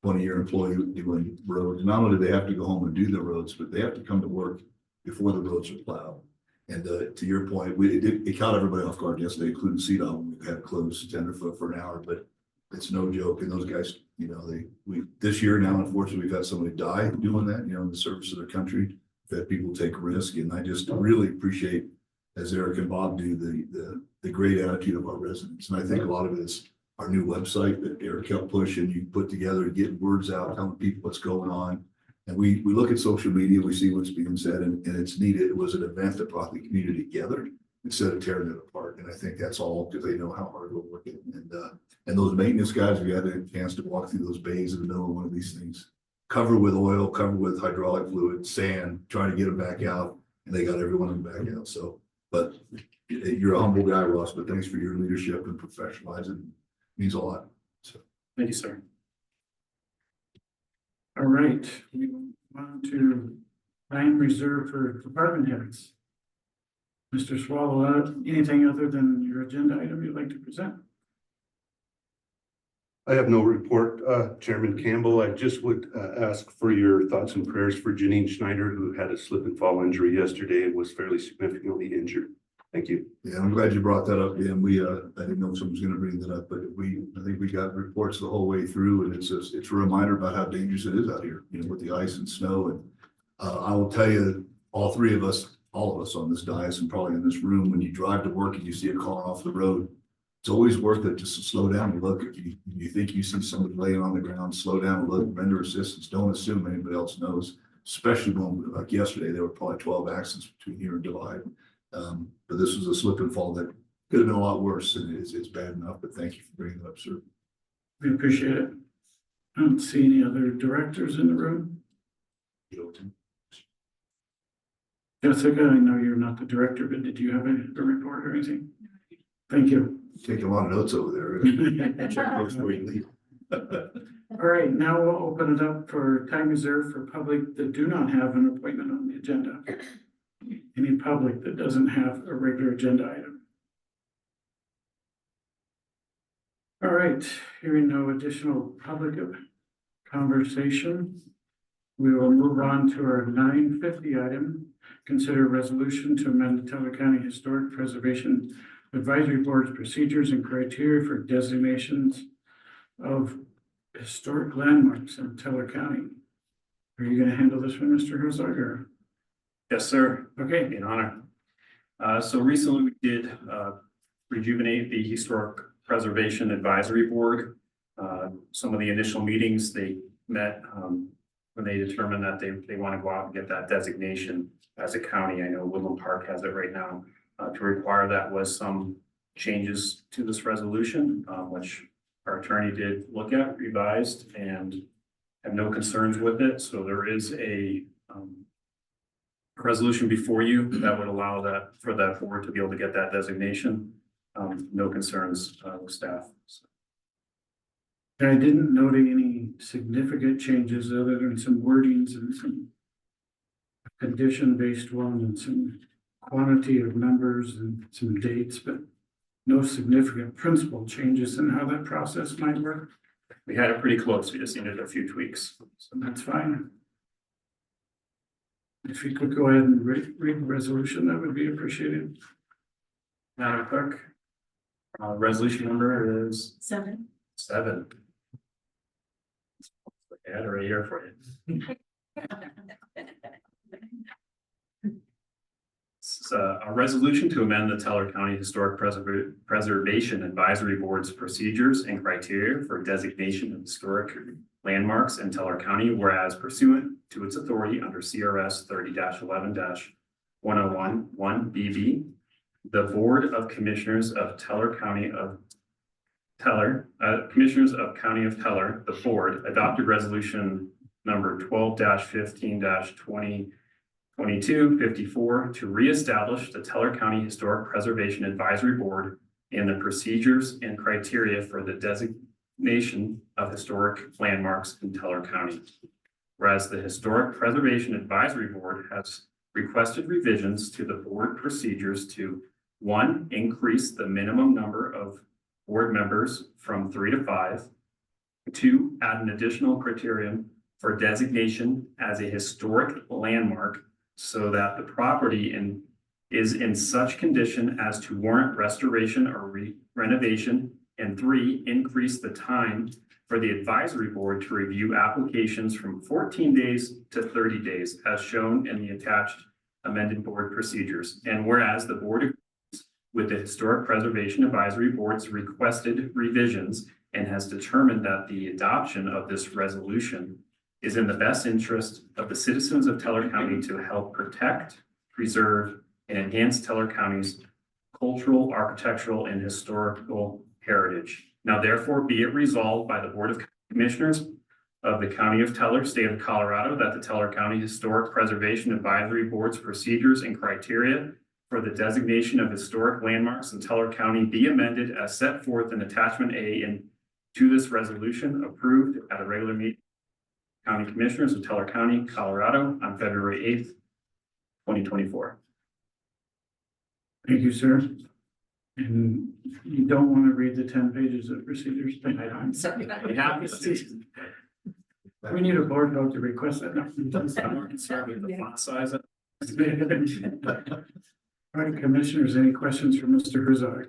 Speaker 2: 20-year employee doing roads. Not only do they have to go home and do the roads, but they have to come to work before the roads are plowed. And to your point, it caught everybody off guard yesterday, including CDOT. We had closed tenderfoot for an hour, but it's no joke. And those guys, you know, this year now, unfortunately, we've had somebody die doing that, you know, in the service of their country. We've had people take risk, and I just really appreciate, as Eric and Bob do, the great attitude of our residents. And I think a lot of it is our new website that Eric helped push and you put together, getting words out, telling people what's going on. And we look at social media, we see what's being said, and it's needed. It was an event that brought the community together instead of tearing it apart. And I think that's all because they know how hard we're working. And those maintenance guys, we had a chance to walk through those bays in the middle of one of these things, covered with oil, covered with hydraulic fluid, sand, trying to get them back out. And they got everyone of them back out. So, but you're a humble guy, Ross, but thanks for your leadership and professionalizing. It means a lot. So.
Speaker 4: Thank you, sir.
Speaker 1: All right, we move on to time reserved for department heads. Mr. Swallow, anything other than your agenda item you'd like to present?
Speaker 7: I have no report, Chairman Campbell. I just would ask for your thoughts and prayers for Janine Schneider, who had a slip and fall injury yesterday and was fairly significantly injured. Thank you.
Speaker 2: Yeah, I'm glad you brought that up, Dan. I didn't know someone was gonna bring that up, but I think we got reports the whole way through, and it's a reminder about how dangerous it is out here, you know, with the ice and snow. And I will tell you, all of us on this dais and probably in this room, when you drive to work and you see a car off the road, it's always worth it just to slow down and look. If you think you see somebody laying on the ground, slow down and look, render assistance. Don't assume anybody else knows, especially when, like yesterday, there were probably 12 accidents between here and Divide. But this was a slip and fall that could have been a lot worse, and it's bad enough, but thank you for bringing it up, sir.
Speaker 1: We appreciate it. I don't see any other directors in the room. Jessica, I know you're not the director, but did you have a report or anything? Thank you.
Speaker 2: Take a lot of notes over there. Check those before you leave.
Speaker 1: All right, now we'll open it up for time reserved for public that do not have an appointment on the agenda. Any public that doesn't have a regular agenda item. All right, hearing no additional public conversation, we will move on to our 950 item. Consider resolution to amend the Teller County Historic Preservation Advisory Board's procedures and criteria for designations of historic landmarks in Teller County. Are you going to handle this one, Mr. Herzog, or?
Speaker 4: Yes, sir.
Speaker 1: Okay,
Speaker 4: Be an honor. So recently we did rejuvenate the Historic Preservation Advisory Board. Some of the initial meetings they met when they determined that they want to go out and get that designation as a county. I know Woodland Park has it right now. To require that was some changes to this resolution, which our attorney did look at, revised, and have no concerns with it. So there is a resolution before you that would allow that for that board to be able to get that designation. No concerns with staff.
Speaker 1: I didn't note any significant changes other than some wordings and some condition-based one and some quantity of members and some dates, but no significant principal changes in how that process might work.
Speaker 4: We had it pretty close. We just needed a few tweaks.
Speaker 1: So that's fine. If you could go ahead and read the resolution, that would be appreciated.
Speaker 4: Madam Clerk, resolution number is
Speaker 5: 7.
Speaker 4: 7. I had it right here for you. It's a resolution to amend the Teller County Historic Preservation Advisory Board's procedures and criteria for designation of historic landmarks in Teller County, whereas pursuant to its authority under CRS 30-11-1011 BB, the Board of Commissioners of Teller County of Teller, Commissioners of County of Teller, the Board adopted resolution number 12-15-2022-54 to reestablish the Teller County Historic Preservation Advisory Board and the procedures and criteria for the designation of historic landmarks in Teller County. Whereas the Historic Preservation Advisory Board has requested revisions to the board procedures to 1, increase the minimum number of board members from 3 to 5, 2, add an additional criterion for designation as a historic landmark so that the property is in such condition as to warrant restoration or renovation, and 3, increase the time for the advisory board to review applications from 14 days to 30 days as shown in the attached amended board procedures. And whereas the board agrees with the Historic Preservation Advisory Board's requested revisions and has determined that the adoption of this resolution is in the best interest of the citizens of Teller County to help protect, preserve, and enhance Teller County's cultural, architectural, and historical heritage. Now therefore be it resolved by the Board of Commissioners of the County of Teller, State of Colorado, that the Teller County Historic Preservation Advisory Board's procedures and criteria for the designation of historic landmarks in Teller County be amended as set forth in Attachment A and to this resolution approved at a regular meeting of County Commissioners of Teller County, Colorado on February 8th, 2024.
Speaker 1: Thank you, sir. And you don't want to read the 10 pages of procedures, but I'm sorry. We need a board vote to request that.
Speaker 4: I'm more concerned with the font size.
Speaker 1: All right, commissioners, any questions for Mr. Herzog?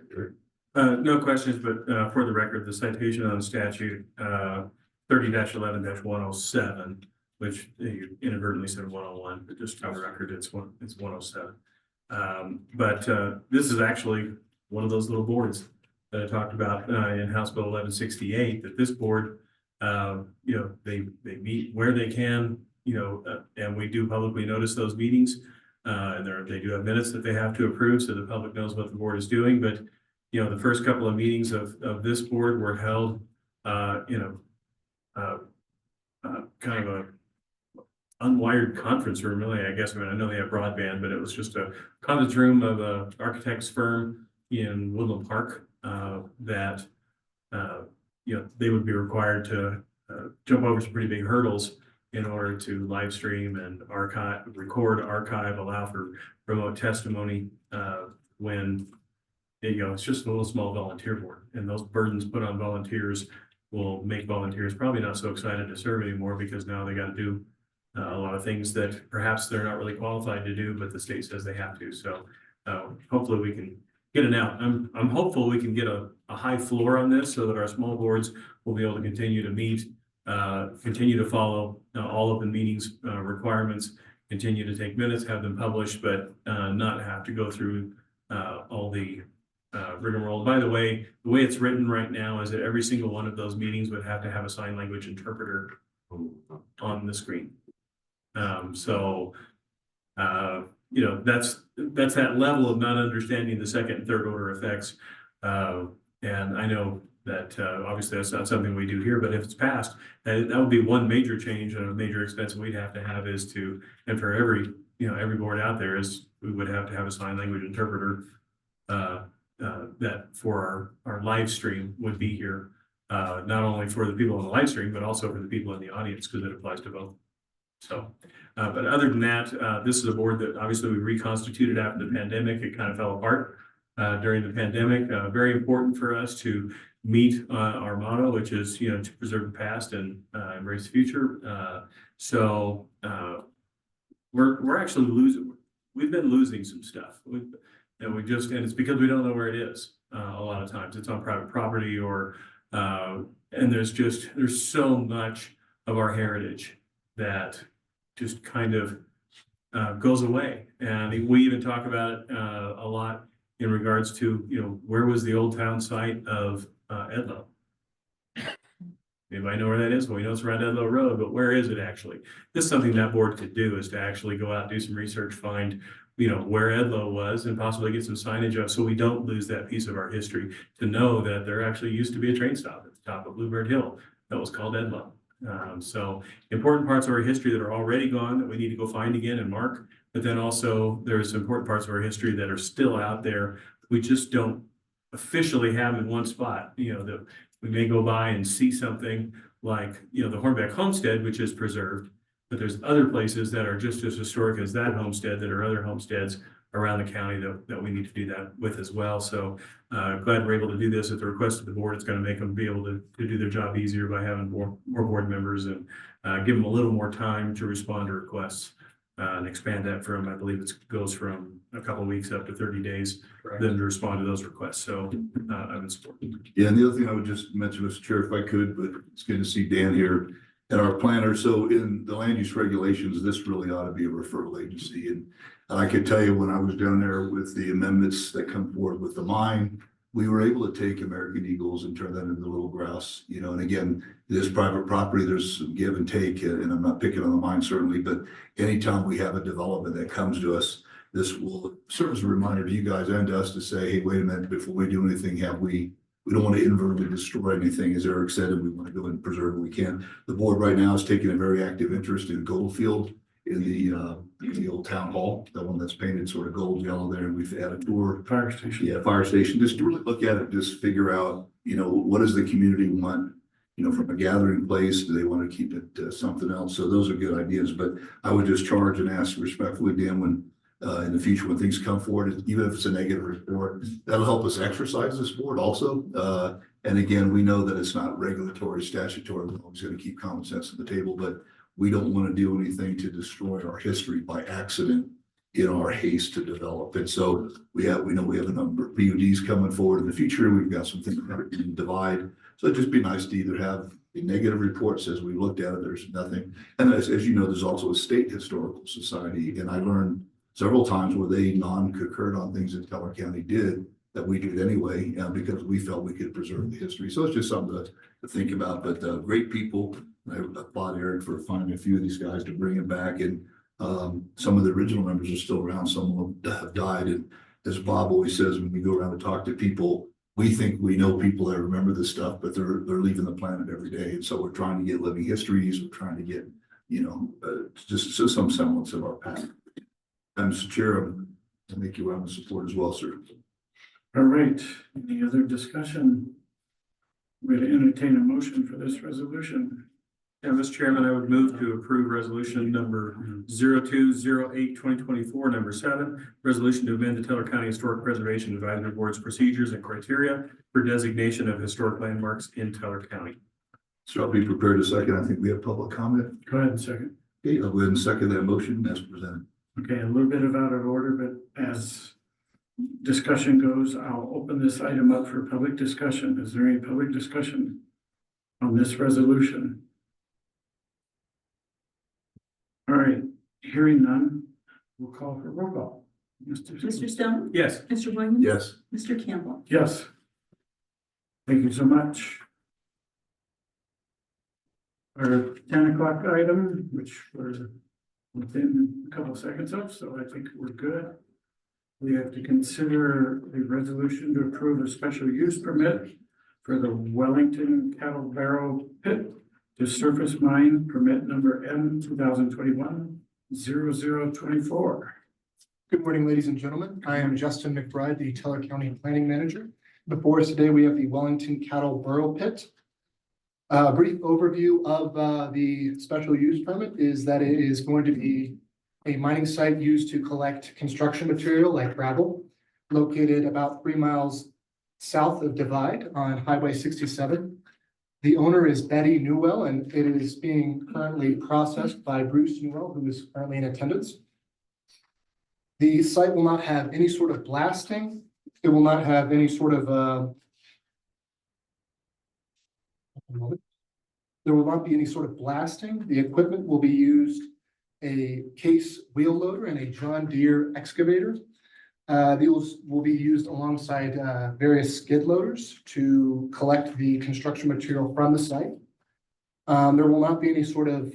Speaker 4: No questions, but for the record, the citation on statute 30-11-107, which you inadvertently said 101, but just for the record, it's 107. But this is actually one of those little boards that I talked about in House Bill 1168, that this board, they meet where they can, and we do publicly notice those meetings. And they do have minutes that they have to approve, so the public knows what the board is doing. But, the first couple of meetings of this board were held, kind of a unwired conference room, really, I guess. I mean, I know they have broadband, but it was just a conference room of a architect's firm in Woodland Park, that, they would be required to jump over some pretty big hurdles in order to live stream and archive, allow for remote testimony, when, it's just a little small volunteer board, and those burdens put on volunteers will make volunteers probably not so excited to serve anymore, because now they got to do a lot of things that perhaps they're not really qualified to do, but the state says they have to. So hopefully we can get it out. I'm hopeful we can get a high floor on this so that our small boards will be able to continue to meet, continue to follow all open meetings requirements, continue to take minutes, have them published, but not have to go through all the rigmarole. By the way it's written right now is that every single one of those meetings would have to have a sign language interpreter on the screen. That's that level of not understanding the second and third order effects. And I know that obviously that's not something we do here, but if it's passed, that would be one major change and a major expense we'd have to have is to, and for every board out there is, we would have to have a sign language interpreter that for our live stream would be here, not only for the people on the live stream, but also for the people in the audience, because it applies to both. So, but other than that, this is a board that obviously we reconstituted after the pandemic. It kind of fell apart during the pandemic. Very important for us to meet our motto, which is, to preserve the past and embrace the future. We're actually losing. We've been losing some stuff. And it's because we don't know where it is. A lot of times it's on private property and there's so much of our heritage that just kind of goes away. And we even talk about it a lot in regards to, where was the old town site of Edlow? Anybody know where that is? Well, we know it's around Edlow Road, but where is it actually? This is something that board could do, is to actually go out and do some research, find, where Edlow was, and possibly get some signage up so we don't lose that piece of our history, to know that there actually used to be a train stop at the top of Bluebird Hill that was called Edlow. So important parts of our history that are already gone that we need to go find again and mark, but then also there's important parts of our history that are still out there. We just don't officially have in one spot, that we may go by and see something like, the Hornbeck Homestead, which is preserved, but there's other places that are just as historic as that homestead that are other homesteads around the county that we need to do that with as well. So glad we're able to do this at the request of the board. It's going to make them be able to do their job easier by having more board members and give them a little more time to respond to requests and expand that from, I believe it goes from a couple of weeks up to 30 days, then to respond to those requests. So I'm in support.
Speaker 2: Yeah, and the other thing I would just mention, Mr. Chair, if I could, but it's good to see Dan here and our planner. So in the land use regulations, this really ought to be a referral agency. And I could tell you when I was down there with the amendments that come forward with the mine, we were able to take American Eagles and turn that into little grouse, and again, this private property, there's some give and take, and I'm not picking on the mine certainly, but anytime we have a development that comes to us, this will serve as a reminder to you guys and to us to say, hey, wait a minute, before we do anything, we don't want to inadvertently destroy anything. As Eric said, and we want to go and preserve what we can. The board right now is taking a very active interest in Goldfield, in the old town hall, the one that's painted sort of gold yellow there. And we've had a tour.
Speaker 1: Fire station.
Speaker 2: Yeah, fire station, just to really look at it, just figure out, what does the community want, from a gathering place? Do they want to keep it something else? So those are good ideas, but I would just charge and ask respectfully, Dan, when in the future, when things come forward, even if it's a negative report, that'll help us exercise this board also. And again, we know that it's not regulatory, statutory. We're always going to keep common sense on the table, but we don't want to do anything to destroy our history by accident in our haste to develop. And so we know we have a number of PUDs coming forward in the future. We've got some things that can divide. So it'd just be nice to either have a negative report says we looked at it, there's nothing. And as you know, there's also a state historical society. And I learned several times where they non-concurred on things that Teller County did that we did anyway, because we felt we could preserve the history. So it's just something to think about, but great people. I applaud Eric for finding a few of these guys to bring it back. And some of the original members are still around. Some of them have died. And as Bob always says, when we go around and talk to people, we think we know people that remember this stuff, but they're leaving the planet every day. And so we're trying to get living histories. We're trying to get, just some semblance of our past. And Mr. Chair, I make you round of support as well, sir.
Speaker 1: All right, any other discussion? We're going to entertain a motion for this resolution.
Speaker 4: Yeah, Mr. Chairman, I would move to approve resolution number 0208-2024, number 7, resolution to amend the Teller County Historic Preservation Advisory Board's procedures and criteria for designation of historic landmarks in Teller County.
Speaker 2: So I'll be prepared to second. I think we have public comment.
Speaker 1: Go ahead and second.
Speaker 2: Okay, I'll go ahead and second that motion as presented.
Speaker 1: Okay, a little bit of out of order, but as discussion goes, I'll open this item up for public discussion. Is there any public discussion on this resolution? All right, hearing none, we'll call for roll call.
Speaker 5: Mr. Stone?
Speaker 4: Yes.
Speaker 5: Mr. Williams?
Speaker 2: Yes.
Speaker 5: Mr. Campbell?
Speaker 1: Yes. Thank you so much. Our 10 o'clock item, which we're within a couple of seconds of, so I think we're good. We have to consider a resolution to approve a special use permit for the Wellington Cattle Barrow Pit to surface mine permit number M 2021-0024.
Speaker 8: Good morning, ladies and gentlemen. I am Justin McBride, the Teller County Planning Manager. Before us today, we have the Wellington Cattle Barrow Pit. A brief overview of the special use permit is that it is going to be a mining site used to collect construction material like gravel, located about 3 miles south of Divide on Highway 67. The owner is Betty Newell, and it is being currently processed by Bruce Newell, who is currently in attendance. The site will not have any sort of blasting. It will not have any sort of there will not be any sort of blasting. The equipment will be used a case wheel loader and a John Deere excavator. These will be used alongside various skid loaders to collect the construction material from the site. There will not be any sort of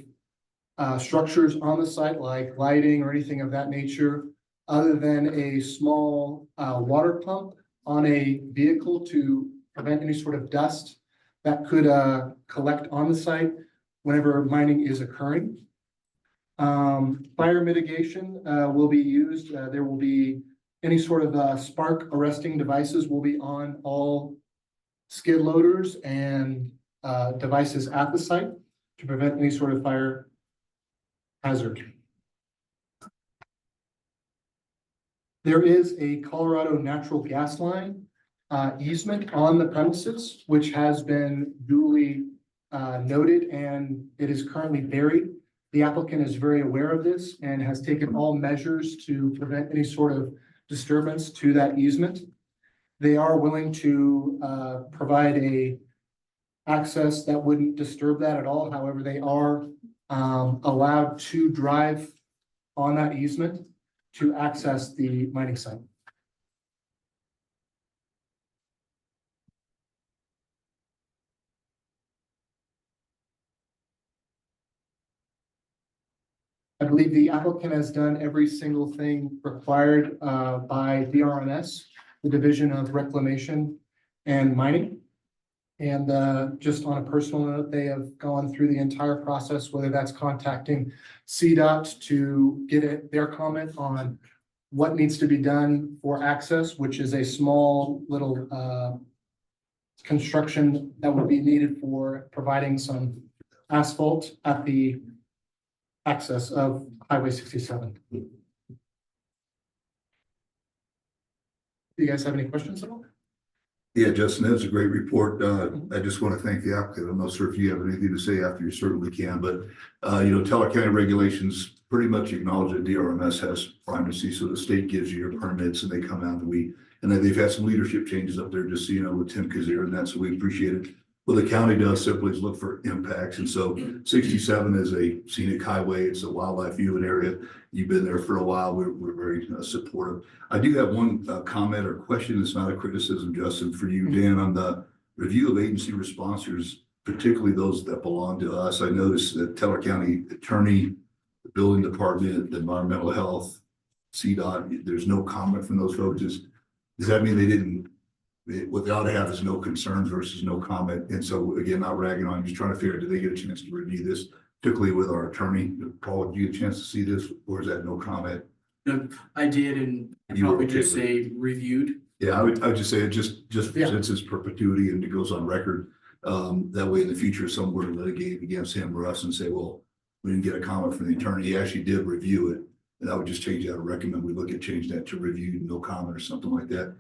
Speaker 8: structures on the site like lighting or anything of that nature, other than a small water pump on a vehicle to prevent any sort of dust that could collect on the site whenever mining is occurring. Fire mitigation will be used. There will be any sort of spark arresting devices will be on all skid loaders and devices at the site to prevent any sort of fire hazard. There is a Colorado natural gas line easement on the premises, which has been duly noted, and it is currently buried. The applicant is very aware of this and has taken all measures to prevent any sort of disturbance to that easement. They are willing to provide a access that wouldn't disturb that at all. However, they are allowed to drive on that easement to access the mining site. I believe the applicant has done every single thing required by DRMS, the Division of Reclamation and Mining. And just on a personal note, they have gone through the entire process, whether that's contacting CDOT to get their comment on what needs to be done for access, which is a small little construction that would be needed for providing some asphalt at the access of Highway 67. Do you guys have any questions at all?
Speaker 2: Yeah, Justin, that's a great report. I just want to thank the applicant. I'm not sure if you have anything to say after, you certainly can, but Teller County regulations pretty much acknowledge that DRMS has primacy. So the state gives you your permits and they come out and then they've had some leadership changes up there, just so you know, with Tim Kazir and that, so we appreciate it. What the county does simply is look for impacts. And so 67 is a scenic highway. It's a wildlife viewing area. You've been there for a while. We're very supportive. I do have one comment or question. It's not a criticism, Justin, for you, Dan, on the review of agency responses, particularly those that belong to us. I noticed that Teller County Attorney, the Building Department, the Environmental Health, CDOT, there's no comment from those folks. Does that mean they didn't what they ought to have is no concerns versus no comment. And so again, not ragging on, just trying to figure out, did they get a chance to review this, particularly with our attorney? Paul, did you get a chance to see this, or is that no comment?
Speaker 9: No, I did, and I'd
Speaker 2: You were
Speaker 9: probably
Speaker 2: okay
Speaker 9: just
Speaker 2: with
Speaker 9: say reviewed.
Speaker 2: Yeah, I would just say it just
Speaker 8: Yeah.
Speaker 2: since it's perpetuity and it goes on record. That way in the future, if someone were to litigate against him or us and say, well, we didn't get a comment from the attorney, he actually did review it. And I would just change that, or recommend we look at change that to review, no comment or something like that.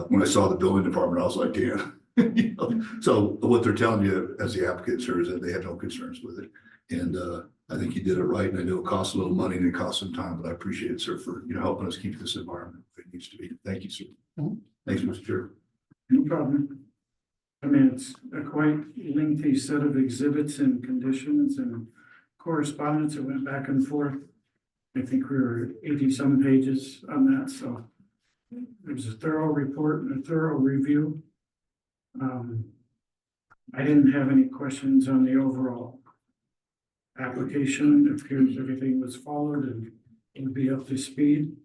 Speaker 2: When I saw the building department, I was like, damn. You know? So what they're telling you as the applicant, sir, is that they have no concerns with it. And I think you did it right. And I know it costs a little money and it costs some time, but I appreciate it, sir, for, you know, helping us keep this environment where it needs to be. Thank you, sir. Thanks, Mr. Chair.
Speaker 1: No problem. I mean, it's a quite lengthy set of exhibits and conditions and correspondence that went back and forth. I think we were 80-some pages on that, so it was a thorough report and a thorough review. I didn't have any questions on the overall application. It appears everything was followed and would be up to speed.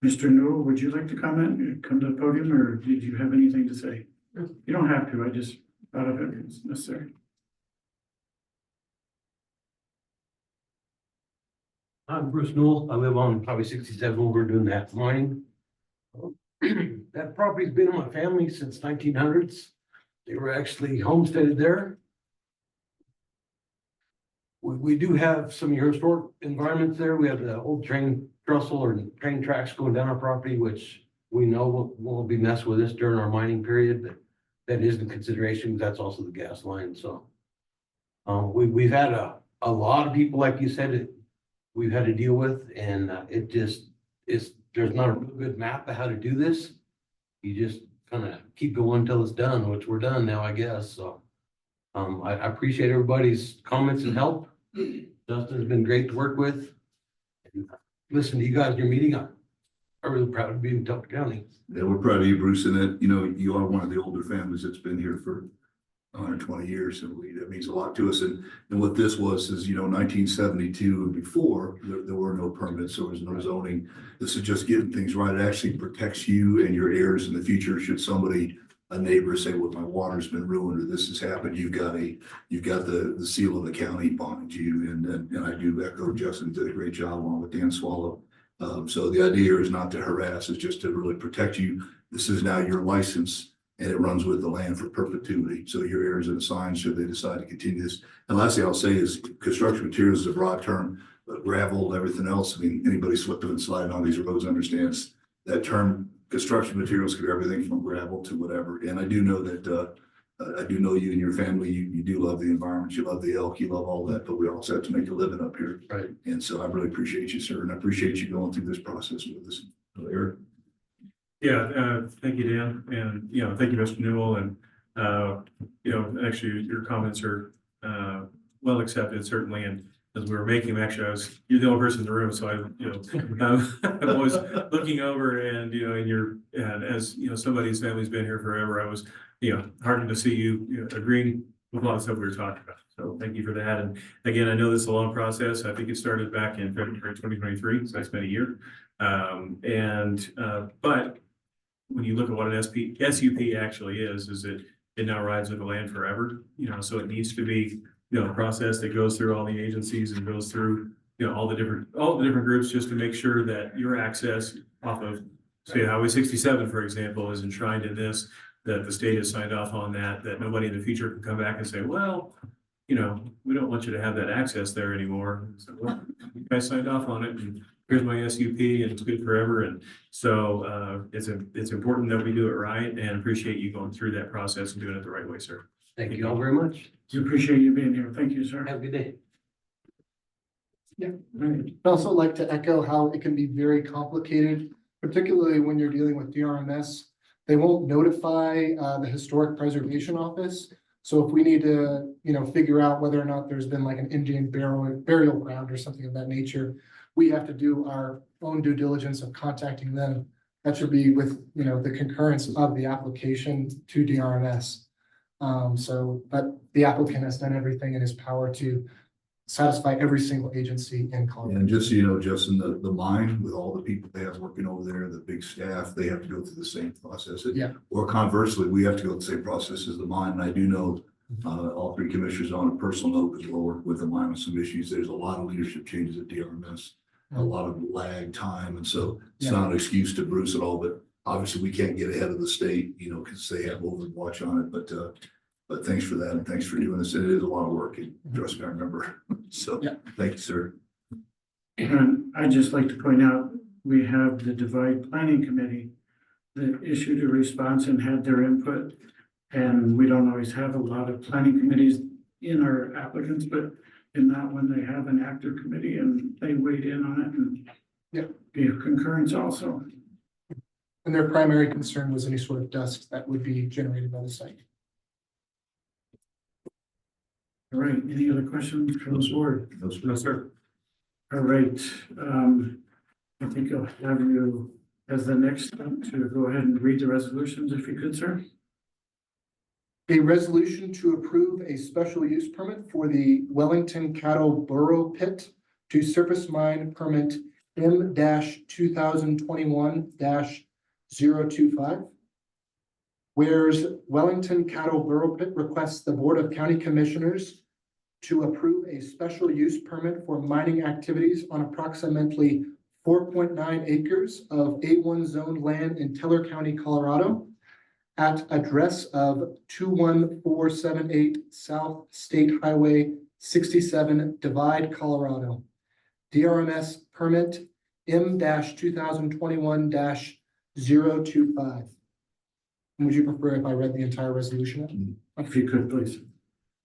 Speaker 1: Mr. Newell, would you like to comment? Come to the podium, or did you have anything to say? You don't have to. I just thought of it as necessary.
Speaker 10: I'm Bruce Newell. I live on Highway 67 over doing that mining. That property's been in my family since 1900s. They were actually homesteaded there. We do have some historic environments there. We have the old train trestle or train tracks going down our property, which we know will be messed with us during our mining period, but that is the consideration. That's also the gas line. So we've had a lot of people, like you said, we've had to deal with, and it just is, there's not a real good map of how to do this. You just kind of keep going until it's done, which we're done now, I guess. So I appreciate everybody's comments and help. Justin's been great to work with. And listen to you guys in your meeting. I'm really proud to be in Delta County.
Speaker 2: Yeah, we're proud of you, Bruce, and that, you know, you are one of the older families that's been here for 120 years, and that means a lot to us. And what this was is, you know, 1972 and before, there were no permits, there was no zoning. This is just getting things right. It actually protects you and your heirs in the future. Should somebody, a neighbor, say, well, my water's been ruined or this has happened, you've got the seal of the county behind you. And I do echo Justin did a great job along with Dan Swallow. So the idea here is not to harass, it's just to really protect you. This is now your license, and it runs with the land for perpetuity. So your heirs and assigns should they decide to continue this. And lastly, I'll say is construction materials is a broad term, but gravel, everything else. I mean, anybody slipping and sliding on these roads understands that term. Construction materials could be everything from gravel to whatever. And I do know that, I do know you and your family, you do love the environment, you love the elk, you love all that, but we also have to make a living up here.
Speaker 10: Right.
Speaker 2: And so I really appreciate you, sir, and I appreciate you going through this process with us. Eric?
Speaker 4: Yeah, thank you, Dan, and, you know, thank you, Mr. Newell, and, you know, actually, your comments are, well accepted, certainly, and as we were making them, actually, you're the only person in the room, so I, you know, I'm always looking over and, you know, and as, you know, somebody whose family's been here forever, I was, you know, heartened to see you, you know, agreeing with a lot of stuff we were talking about. So thank you for that. And again, I know this is a long process. I think it started back in February 2023, so it's been a year. But when you look at what an SUP actually is it now rides with the land forever, you know, so it needs to be, you know, a process that goes through all the agencies and goes through, you know, all the different groups just to make sure that your access off of, say, Highway 67, for example, is enshrined in this, that the state has signed off on that nobody in the future can come back and say, well, you know, we don't want you to have that access there anymore. So, well, you guys signed off on it, and here's my SUP, and it's good forever. And so it's important that we do it right, and appreciate you going through that process and doing it the right way, sir.
Speaker 10: Thank you all very much.
Speaker 1: We appreciate you being here. Thank you, sir.
Speaker 10: Have a good day.
Speaker 1: Right.
Speaker 8: I'd also like to echo how it can be very complicated, particularly when you're dealing with DRMS. They won't notify the Historic Preservation Office. So if we need to, you know, figure out whether or not there's been like an Indian burial ground or something of that nature, we have to do our own due diligence of contacting them. That should be with, you know, the concurrence of the application to DRMS. But the applicant has done everything in his power to satisfy every single agency in Colorado.
Speaker 2: And just so you know, Justin, the mine, with all the people they have working over there, the big staff, they have to go through the same process.
Speaker 8: Yeah.
Speaker 2: Or conversely, we have to go through the same process as the mine. And I do know all three commissioners on a personal note, because we'll work with the mine on some issues. There's a lot of leadership changes at DRMS, a lot of lag time. And so it's not an excuse to Bruce at all, but obviously we can't get ahead of the state, you know, because they have overwatch on it. But thanks for that, and thanks for doing this. It is a lot of work, and trust me, I remember. So,
Speaker 8: Yeah.
Speaker 2: thank you, sir.
Speaker 1: And I'd just like to point out, we have the Divide Planning Committee that issued a response and had their input. And we don't always have a lot of planning committees in our applicants, but in that one, they have an active committee and they weighed in on it and gave concurrence also.
Speaker 8: And their primary concern was any sort of dust that would be generated by the site.
Speaker 1: All right, any other questions from the board?
Speaker 4: No, sir.
Speaker 1: All right, I think I'll have you as the next step to go ahead and read the resolutions if you could, sir.
Speaker 8: A resolution to approve a special use permit for the Wellington Cattle Burrow Pit to surface mine permit M-2021-025. Whereas Wellington Cattle Burrow Pit requests the Board of County Commissioners to approve a special use permit for mining activities on approximately 4.9 acres of A1 zone land in Teller County, Colorado, at address of 21478 South State Highway 67, Divide, Colorado. DRMS permit M-2021-025. Would you prefer if I read the entire resolution?
Speaker 1: If you could, please.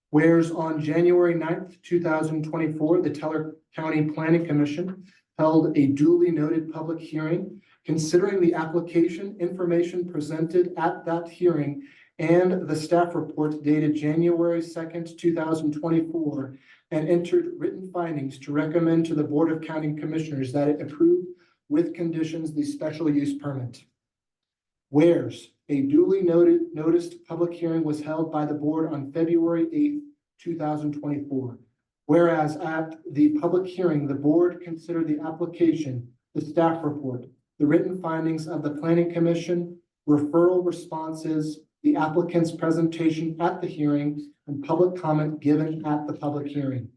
Speaker 8: Whereas on January 9th, 2024, the Teller County Planning Commission held a duly noted public hearing considering the application information presented at that hearing and the staff report dated January 2nd, 2024, and entered written findings to recommend to the Board of County Commissioners that it approve with conditions the special use permit. Whereas a duly noticed public hearing was held by the board on February 8th, 2024. Whereas at the public hearing, the board considered the application, the staff report, the written findings of the Planning Commission, referral responses, the applicant's presentation at the hearing, and public comment given at the public hearing.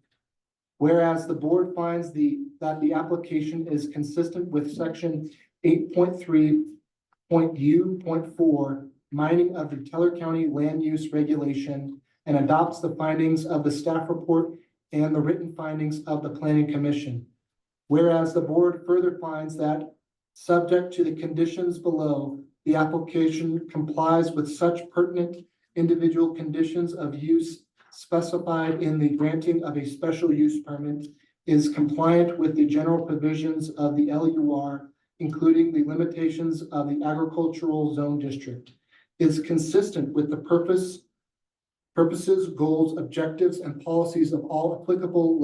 Speaker 8: Whereas the board finds that the application is consistent with section 8.3.U.4 mining of the Teller County Land Use Regulation, and adopts the findings of the staff report and the written findings of the Planning Commission. Whereas the board further finds that, subject to the conditions below, the application complies with such pertinent individual conditions of use specified in the granting of a special use permit, is compliant with the general provisions of the LUR, including the limitations of the agricultural zone district, is consistent with the purposes, goals, objectives, and policies of all applicable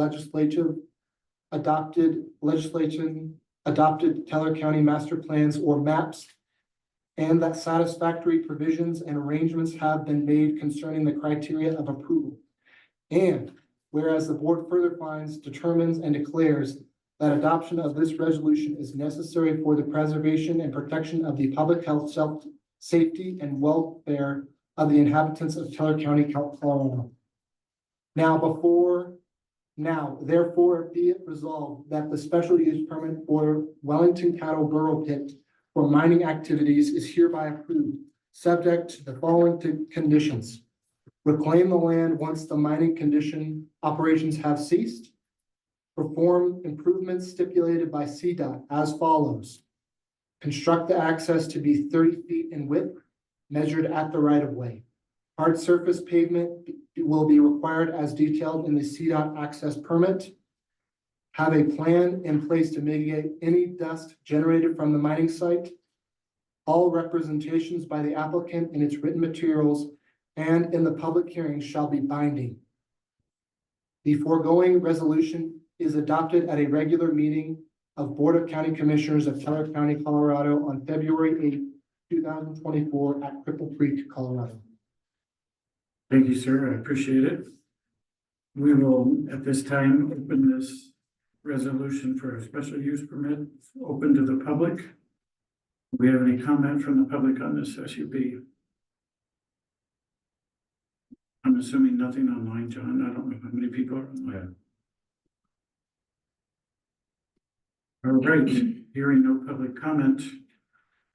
Speaker 8: adopted Teller County master plans or maps, and that satisfactory provisions and arrangements have been made concerning the criteria of approval. And whereas the board further finds, determines, and declares that adoption of this resolution is necessary for the preservation and protection of the public health, safety, and welfare of the inhabitants of Teller County, Colorado. Therefore, be it resolved that the special use permit for Wellington Cattle Burrow Pit for mining activities is hereby approved, subject to the following conditions. Reclaim the land once the mining condition operations have ceased. Perform improvements stipulated by CDOT as follows. Construct the access to be 30 feet in width, measured at the right of way. Hard surface pavement will be required as detailed in the CDOT access permit. Have a plan in place to mitigate any dust generated from the mining site. All representations by the applicant in its written materials and in the public hearing shall be binding. The foregoing resolution is adopted at a regular meeting of Board of County Commissioners of Teller County, Colorado on February 8th, 2024 at Cripple Creek, Colorado.
Speaker 1: Thank you, sir. I appreciate it. We will, at this time, open this resolution for a special use permit, open to the public. Do we have any comment from the public on this SUP? I'm assuming nothing online, John. I don't know how many people are online. All right, hearing no public comment,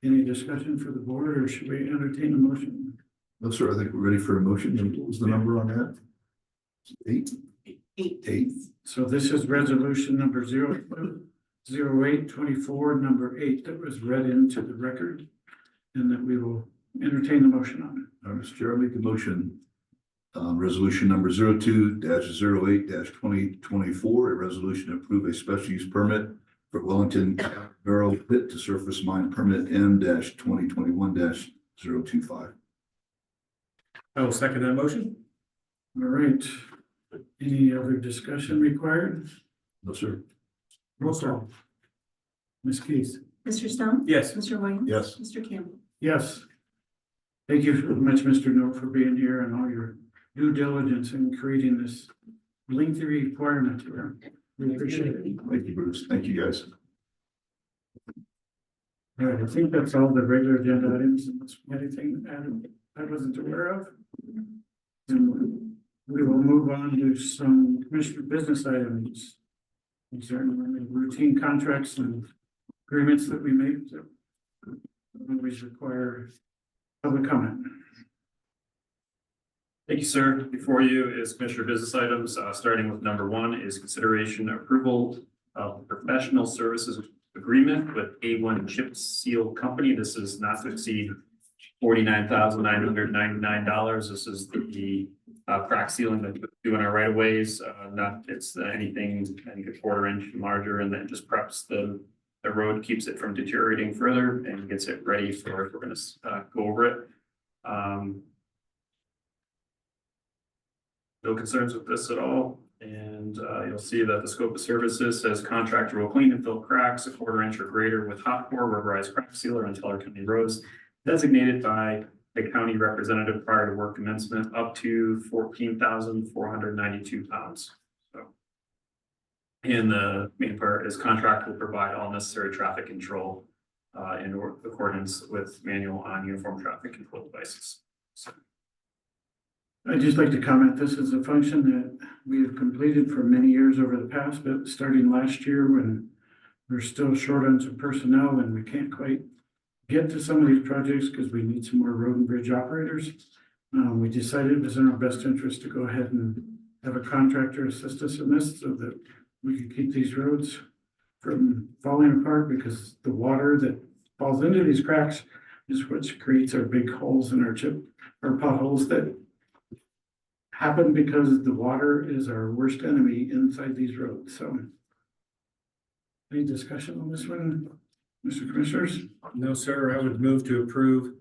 Speaker 1: any discussion for the board, or should we entertain a motion?
Speaker 2: No, sir, I think we're ready for a motion. And what was the number on that? 8? 8.
Speaker 1: So this is resolution number 0824, number 8, that was read into the record, and that we will entertain the motion on.
Speaker 2: Mr. Chair, I make a motion. Resolution number 02-08-2024, a resolution to approve a special use permit for Wellington Barrel Pit to Surface Mine Permit M-2021-025.
Speaker 4: I will second that motion.
Speaker 1: All right. Any other discussion required?
Speaker 2: No, sir.
Speaker 1: Roll call. Ms. Keith?
Speaker 5: Mr. Stone?
Speaker 4: Yes.
Speaker 5: Mr. Williams?
Speaker 2: Yes.
Speaker 5: Mr. Campbell?
Speaker 1: Yes. Thank you very much, Mr. Note, for being here and all your due diligence in creating this lengthy requirement here. We appreciate it.
Speaker 2: Thank you, Bruce. Thank you, guys.
Speaker 1: All right, I think that's all the regular agenda items, unless anything added I wasn't aware of. And we will move on to some commissioner business items. Concerning routine contracts and agreements that we make that always require public comment.
Speaker 11: Thank you, sir. Before you is Commissioner business items, starting with number 1 is consideration approval of professional services agreement with A1 Chip Seal Company. This is not to exceed $49,999. This is the crack sealing that we do in our right of ways. It's anything, I think, a 1/4 inch larger, and then just preps the road, keeps it from deteriorating further, and gets it ready for if we're going to go over it. No concerns with this at all, and you'll see that the scope of services says contractor will clean and fill cracks 1/4 inch or greater with hot core rubberized crack sealer on Teller County roads designated by the county representative prior to work commencement, up to 14,492 pounds. So, and the main part is contract will provide all necessary traffic control in accordance with manual on uniform traffic control devices. So,
Speaker 1: I'd just like to comment, this is a function that we have completed for many years over the past, but starting last year when we're still short on some personnel and we can't quite get to some of these projects because we need some more road and bridge operators. We decided it was in our best interest to go ahead and have a contractor assist us in this so that we could keep these roads from falling apart, because the water that falls into these cracks is what creates our big holes in our potholes that happen because the water is our worst enemy inside these roads. So any discussion on this one, Mr. Commissioners?
Speaker 4: No, sir. I would move to approve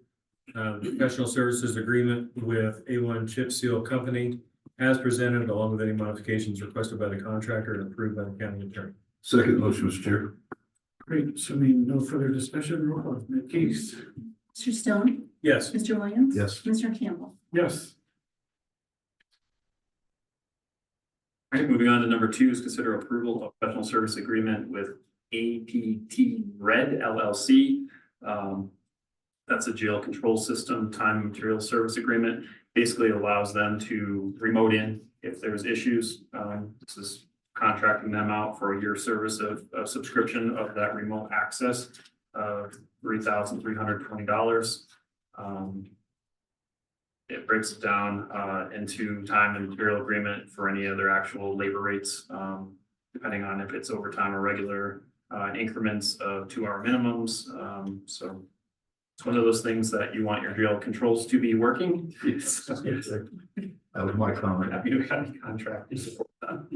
Speaker 4: the professional services agreement with A1 Chip Seal Company as presented, along with any modifications requested by the contractor and approved by the county attorney.
Speaker 2: Second motion, Mr. Chair.
Speaker 1: Great, assuming no further discussion, roll call. Ms. Keith?
Speaker 5: Mr. Stone?
Speaker 4: Yes.
Speaker 5: Mr. Williams?
Speaker 2: Yes.
Speaker 5: Mr. Campbell?
Speaker 1: Yes.
Speaker 11: all right, moving on to number 2 is consider approval of professional service agreement with APT Red LLC. That's a jail control system, time and material service agreement. Basically allows them to remote in if there's issues. This is contracting them out for a year service of subscription of that remote access of $3,320. It breaks it down into time and material agreement for any other actual labor rates, depending on if it's overtime or regular, increments of 2-hour minimums. So it's one of those things that you want your jail controls to be working.
Speaker 2: That was my comment.
Speaker 11: Happy to have a contract to support that.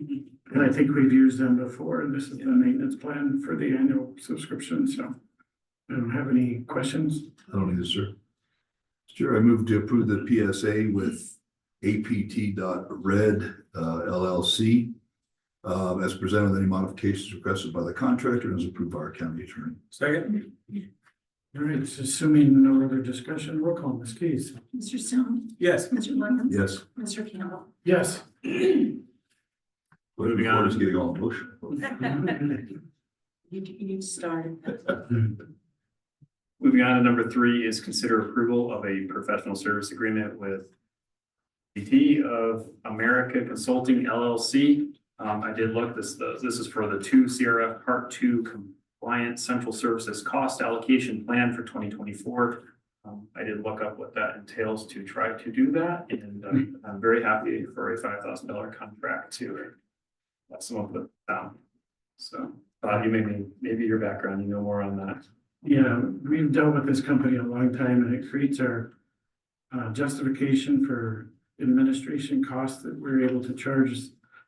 Speaker 1: And I think we've used them before, and this is the maintenance plan for the annual subscription, so I don't have any questions.
Speaker 2: I don't either, sir. Sure, I move to approve the PSA with APT.Red LLC as presented with any modifications requested by the contractor and as approved by our county attorney.
Speaker 4: Second?
Speaker 1: All right, so assuming no other discussion, roll call. Ms. Keith?
Speaker 5: Mr. Stone?
Speaker 4: Yes.
Speaker 5: Mr. Williams?
Speaker 2: Yes.
Speaker 5: Mr. Campbell?
Speaker 1: Yes.
Speaker 11: Moving
Speaker 2: Before
Speaker 11: on.
Speaker 2: it's getting all emotional.
Speaker 5: You started.
Speaker 11: Moving on to number 3 is consider approval of a professional service agreement with BT of America Consulting LLC. I did look, this is for the 2 CRF Part 2 compliant central services cost allocation plan for 2024. I did look up what that entails to try to do that, and I'm very happy for a $5,000 contract to some of the So, you maybe your background, you know more on that.
Speaker 1: Yeah, we've dealt with this company a long time, and it creates our justification for administration costs that we're able to charge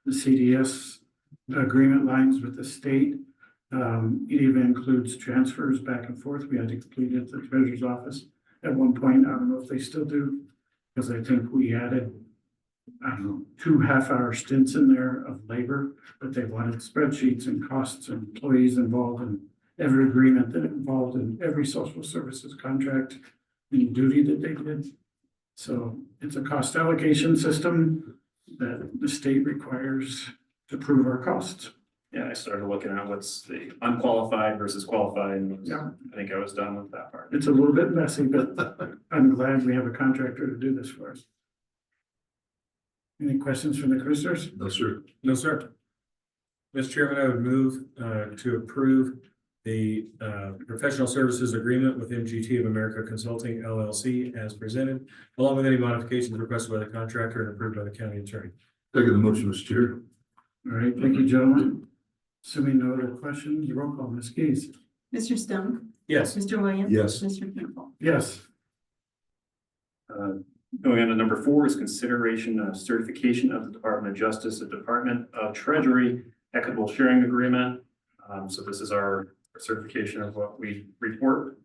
Speaker 1: the CDS agreement lines with the state. It even includes transfers back and forth. We had to complete it at the treasurer's office at one point. I don't know if they still do, because I think we added, I don't know, 2 half-hour stints in there of labor, but they wanted spreadsheets and costs and employees involved in every agreement that involved in every social services contract and duty that they did. So it's a cost allocation system that the state requires to prove our costs.
Speaker 11: Yeah, I started looking at what's the unqualified versus qualified, and
Speaker 1: Yeah.
Speaker 11: I think I was done with that part.
Speaker 1: It's a little bit messy, but I'm glad we have a contractor to do this for us. Any questions from the commissioners?
Speaker 2: No, sir.
Speaker 4: No, sir. Mr. Chairman, I would move to approve the professional services agreement with MGT of America Consulting LLC as presented, along with any modifications requested by the contractor and approved by the county attorney.
Speaker 2: Second the motion, Mr. Chair.
Speaker 1: All right, thank you, gentlemen. Assuming no other questions, roll call, Ms. Keys.
Speaker 5: Mr. Stone,
Speaker 4: Yes.
Speaker 5: Mr. Williams.
Speaker 2: Yes.
Speaker 5: Mr. Campbell.
Speaker 1: Yes.
Speaker 11: Going on to number 4 is consideration of certification of the Department of Justice, the Department of Treasury Equitable Sharing Agreement. So this is our certification of what we report.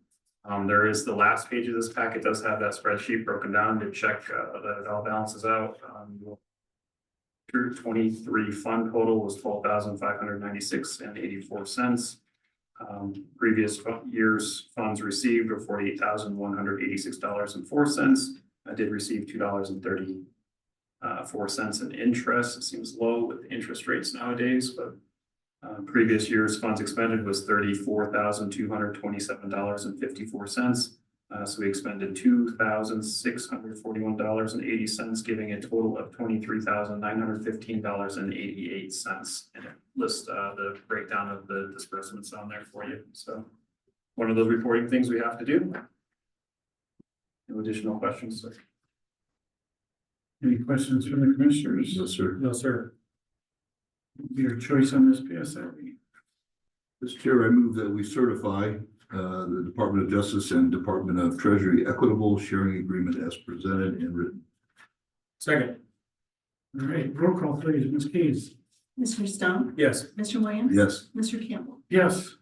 Speaker 11: There is the last page of this packet does have that spreadsheet broken down to check that it all balances out. Through 23 fund total was $12,596.84. Previous year's funds received were $48,186.04. I did receive $2.34 in interest. It seems low with interest rates nowadays, but previous year's funds expended was $34,227.54. So we expended $2,641.80, giving a total of $23,915.88. And it lists the breakdown of the disbursements on there for you. So one of those reporting things we have to do. No additional questions, sir.
Speaker 1: Any questions from the commissioners?
Speaker 2: No, sir.
Speaker 4: No, sir.
Speaker 1: Your choice on this PSLV.
Speaker 2: Mr. Chair, I move that we certify the Department of Justice and Department of Treasury Equitable Sharing Agreement as presented and written.
Speaker 4: Second.
Speaker 1: All right, roll call, please, Ms. Keys.
Speaker 5: Mr. Stone,
Speaker 4: Yes.
Speaker 5: Mr. Williams.
Speaker 2: Yes.
Speaker 5: Mr. Campbell.
Speaker 1: Yes.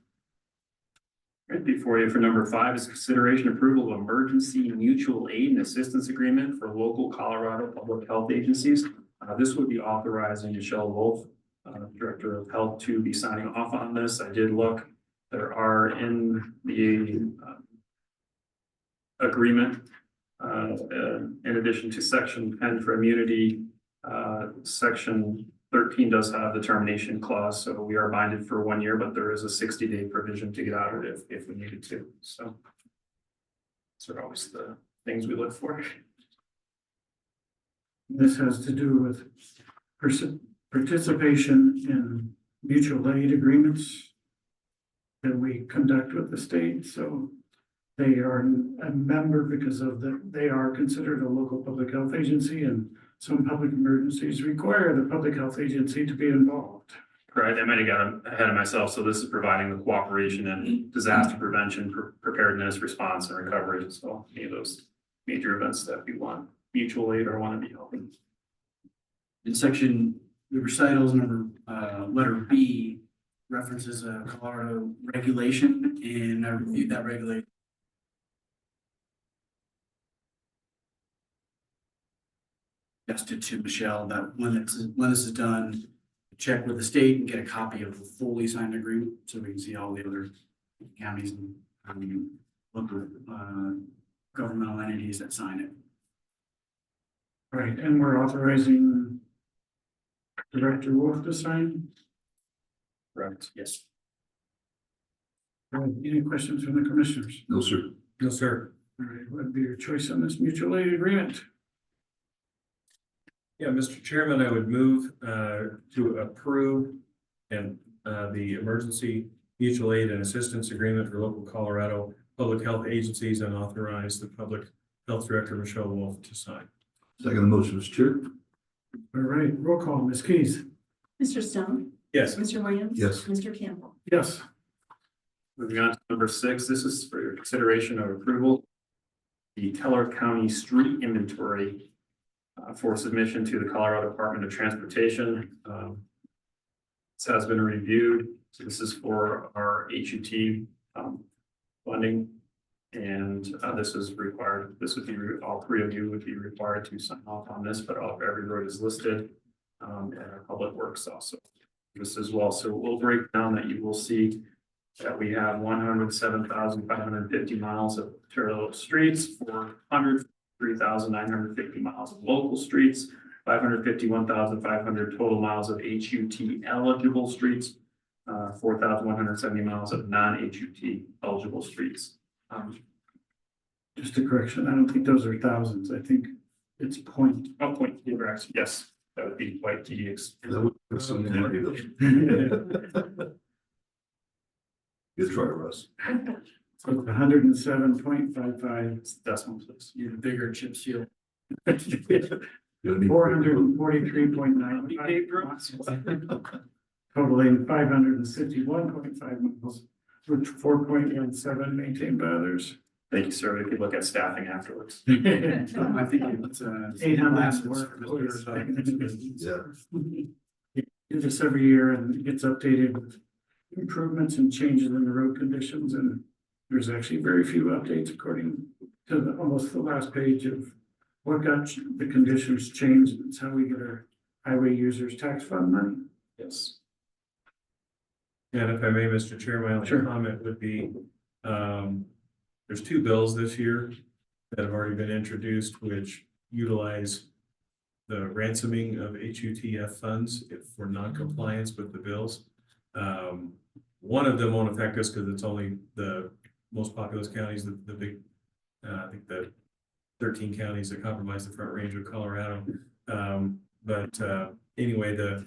Speaker 11: Right before you for number 5 is consideration approval of emergency mutual aid and assistance agreement for local Colorado public health agencies. This would be authorizing Michelle Wolf, Director of Health, to be signing off on this. I did look, there are in the agreement, in addition to section 10 for immunity, section 13 does have the termination clause, so we are binded for 1 year, but there is a 60-day provision to get out of it if we needed to. So those are always the things we look for.
Speaker 1: This has to do with participation in mutual aid agreements that we conduct with the state. So they are a member because of they are considered a local public health agency, and some public emergencies require the public health agency to be involved.
Speaker 11: Right, I might have got ahead of myself. So this is providing the cooperation and disaster prevention, preparedness, response, and recovery. So any of those major events that we want mutual aid or want to be helping.
Speaker 9: In section, the recitals number, letter B references a Colorado regulation, and I reviewed that regulation. Suggested to Michelle that when this is done, check with the state and get a copy of the fully signed agreement, so we can see all the other counties and local governmental entities that sign it.
Speaker 1: Right, and we're authorizing Director Wolf to sign.
Speaker 11: Correct, yes.
Speaker 1: Any questions from the commissioners?
Speaker 2: No, sir.
Speaker 4: No, sir.
Speaker 1: All right, what would be your choice on this mutual aid agreement?
Speaker 4: Yeah, Mr. Chairman, I would move to approve and the emergency mutual aid and assistance agreement for local Colorado public health agencies and authorize the public health director, Michelle Wolf, to sign.
Speaker 2: Second the motion, Mr. Chair.
Speaker 1: All right, roll call, Ms. Keys.
Speaker 5: Mr. Stone,
Speaker 4: Yes.
Speaker 5: Mr. Williams.
Speaker 2: Yes.
Speaker 5: Mr. Campbell.
Speaker 1: Yes.
Speaker 11: Moving on to number 6, this is for your consideration of approval. The Teller County Street Inventory for submission to the Colorado Department of Transportation. This has been reviewed, so this is for our HUT funding. And this is required, this would be, all 3 of you would be required to sign off on this, but every road is listed. And our public works also. This as well, so we'll break down that you will see that we have 107,550 miles of parallel streets, 403,950 miles of local streets, 551,500 total miles of HUT eligible streets, 4,170 miles of non-HUT eligible streets.
Speaker 1: Just a correction, I don't think those are thousands, I think it's point.
Speaker 11: Oh, point, yes, that would be quite tedious.
Speaker 2: Good try, Russ.
Speaker 1: So 107.55,
Speaker 11: Decimal place.
Speaker 9: You have a bigger chip seal.
Speaker 1: 443.9. Totaling 561.5 miles, which 4.17 maintained by others.
Speaker 11: Thank you, sir. We could look at staffing afterwards.
Speaker 9: I think it's
Speaker 1: 800
Speaker 9: glasses
Speaker 1: work.
Speaker 9: for Mr.
Speaker 2: Yeah.
Speaker 1: Do this every year and it gets updated with improvements and changes in the road conditions, and there's actually very few updates according to almost the last page of what got the conditions changed. It's how we get our highway users tax fund money.
Speaker 11: Yes.
Speaker 4: And if I may, Mr. Chair, my only
Speaker 1: Sure.
Speaker 4: comment would be, there's 2 bills this year that have already been introduced, which utilize the ransoming of HUTF funds for non-compliance with the bills. One of them won't affect us because it's only the most populous counties, the big, I think the 13 counties that comprise the Front Range of Colorado. Anyway, the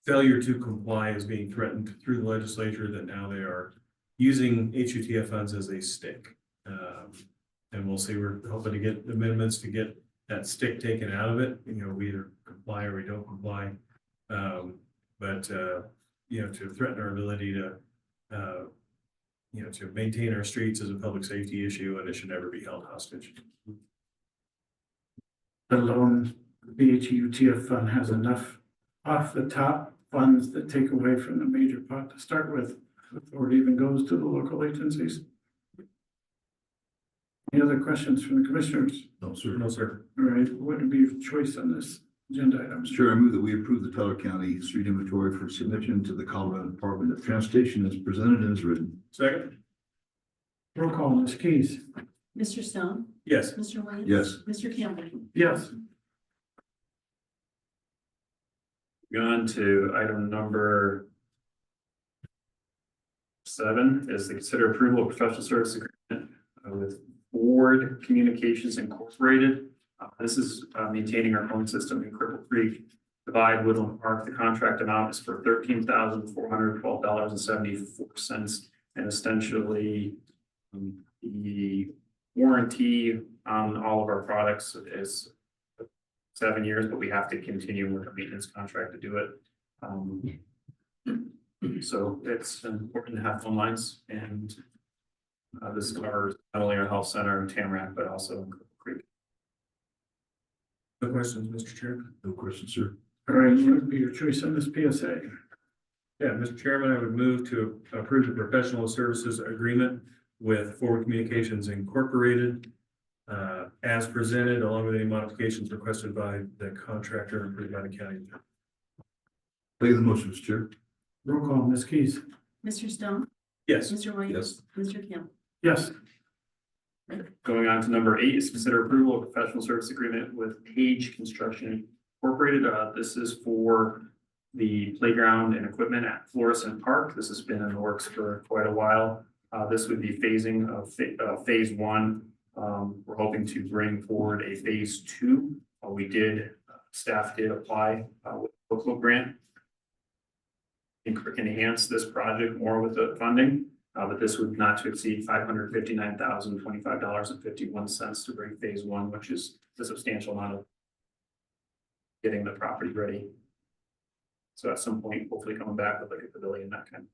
Speaker 4: failure to comply is being threatened through the legislature that now they are using HUTF funds as a stick. And we'll see, we're hoping to get amendments to get that stick taken out of it. You know, we either comply or we don't comply. You know, to threaten our ability to, you know, to maintain our streets as a public safety issue, and it should never be held hostage.
Speaker 1: Let alone the HUTF fund has enough off the top funds that take away from the major pot to start with, before it even goes to the local agencies. Any other questions from the commissioners?
Speaker 2: No, sir.
Speaker 4: No, sir.
Speaker 1: All right, what would be your choice on this agenda item?
Speaker 2: Sure, I move that we approve the Teller County street inventory for submission to the Colorado Department of Transportation as presented and as written.
Speaker 4: Second?
Speaker 1: Roll call, Ms. Keys.
Speaker 5: Mr. Stone,
Speaker 4: Yes.
Speaker 5: Mr. Williams.
Speaker 2: Yes.
Speaker 5: Mr. Campbell.
Speaker 1: Yes.
Speaker 11: On to item number 7 is the consider approval of professional service agreement with Ford Communications Incorporated. This is maintaining our phone system in Cripple Creek Divide, Woodland Park. The contract amount is for $13,412.74, and essentially the warranty on all of our products is 7 years, but we have to continue with a maintenance contract to do it. So it's important to have phone lines, and this covers not only our health center in Tamarack, but also in Cripple Creek.
Speaker 4: No questions, Mr. Chair?
Speaker 2: No question, sir.
Speaker 1: All right, what would be your choice on this PSA?
Speaker 4: Yeah, Mr. Chairman, I would move to approve the professional services agreement with Forward Communications Incorporated as presented, along with any modifications requested by the contractor and approved by the county.
Speaker 2: Second the motion, Mr. Chair.
Speaker 1: Roll call, Ms. Keys.
Speaker 5: Mr. Stone,
Speaker 4: Yes.
Speaker 5: Mr. Williams. Mr. Campbell.
Speaker 1: Yes.
Speaker 11: Going on to number 8 is consider approval of professional service agreement with Page Construction Incorporated. This is for the playground and equipment at Florissant Park. This has been in the works for quite a while. This would be phasing of phase one. We're hoping to bring forward a phase two. Staff did apply with a local grant. Enhance this project more with the funding, but this would not to exceed $559,025.51 to bring phase one, which is a substantial amount of getting the property ready. So at some point, hopefully coming back with like a pavilion, that kind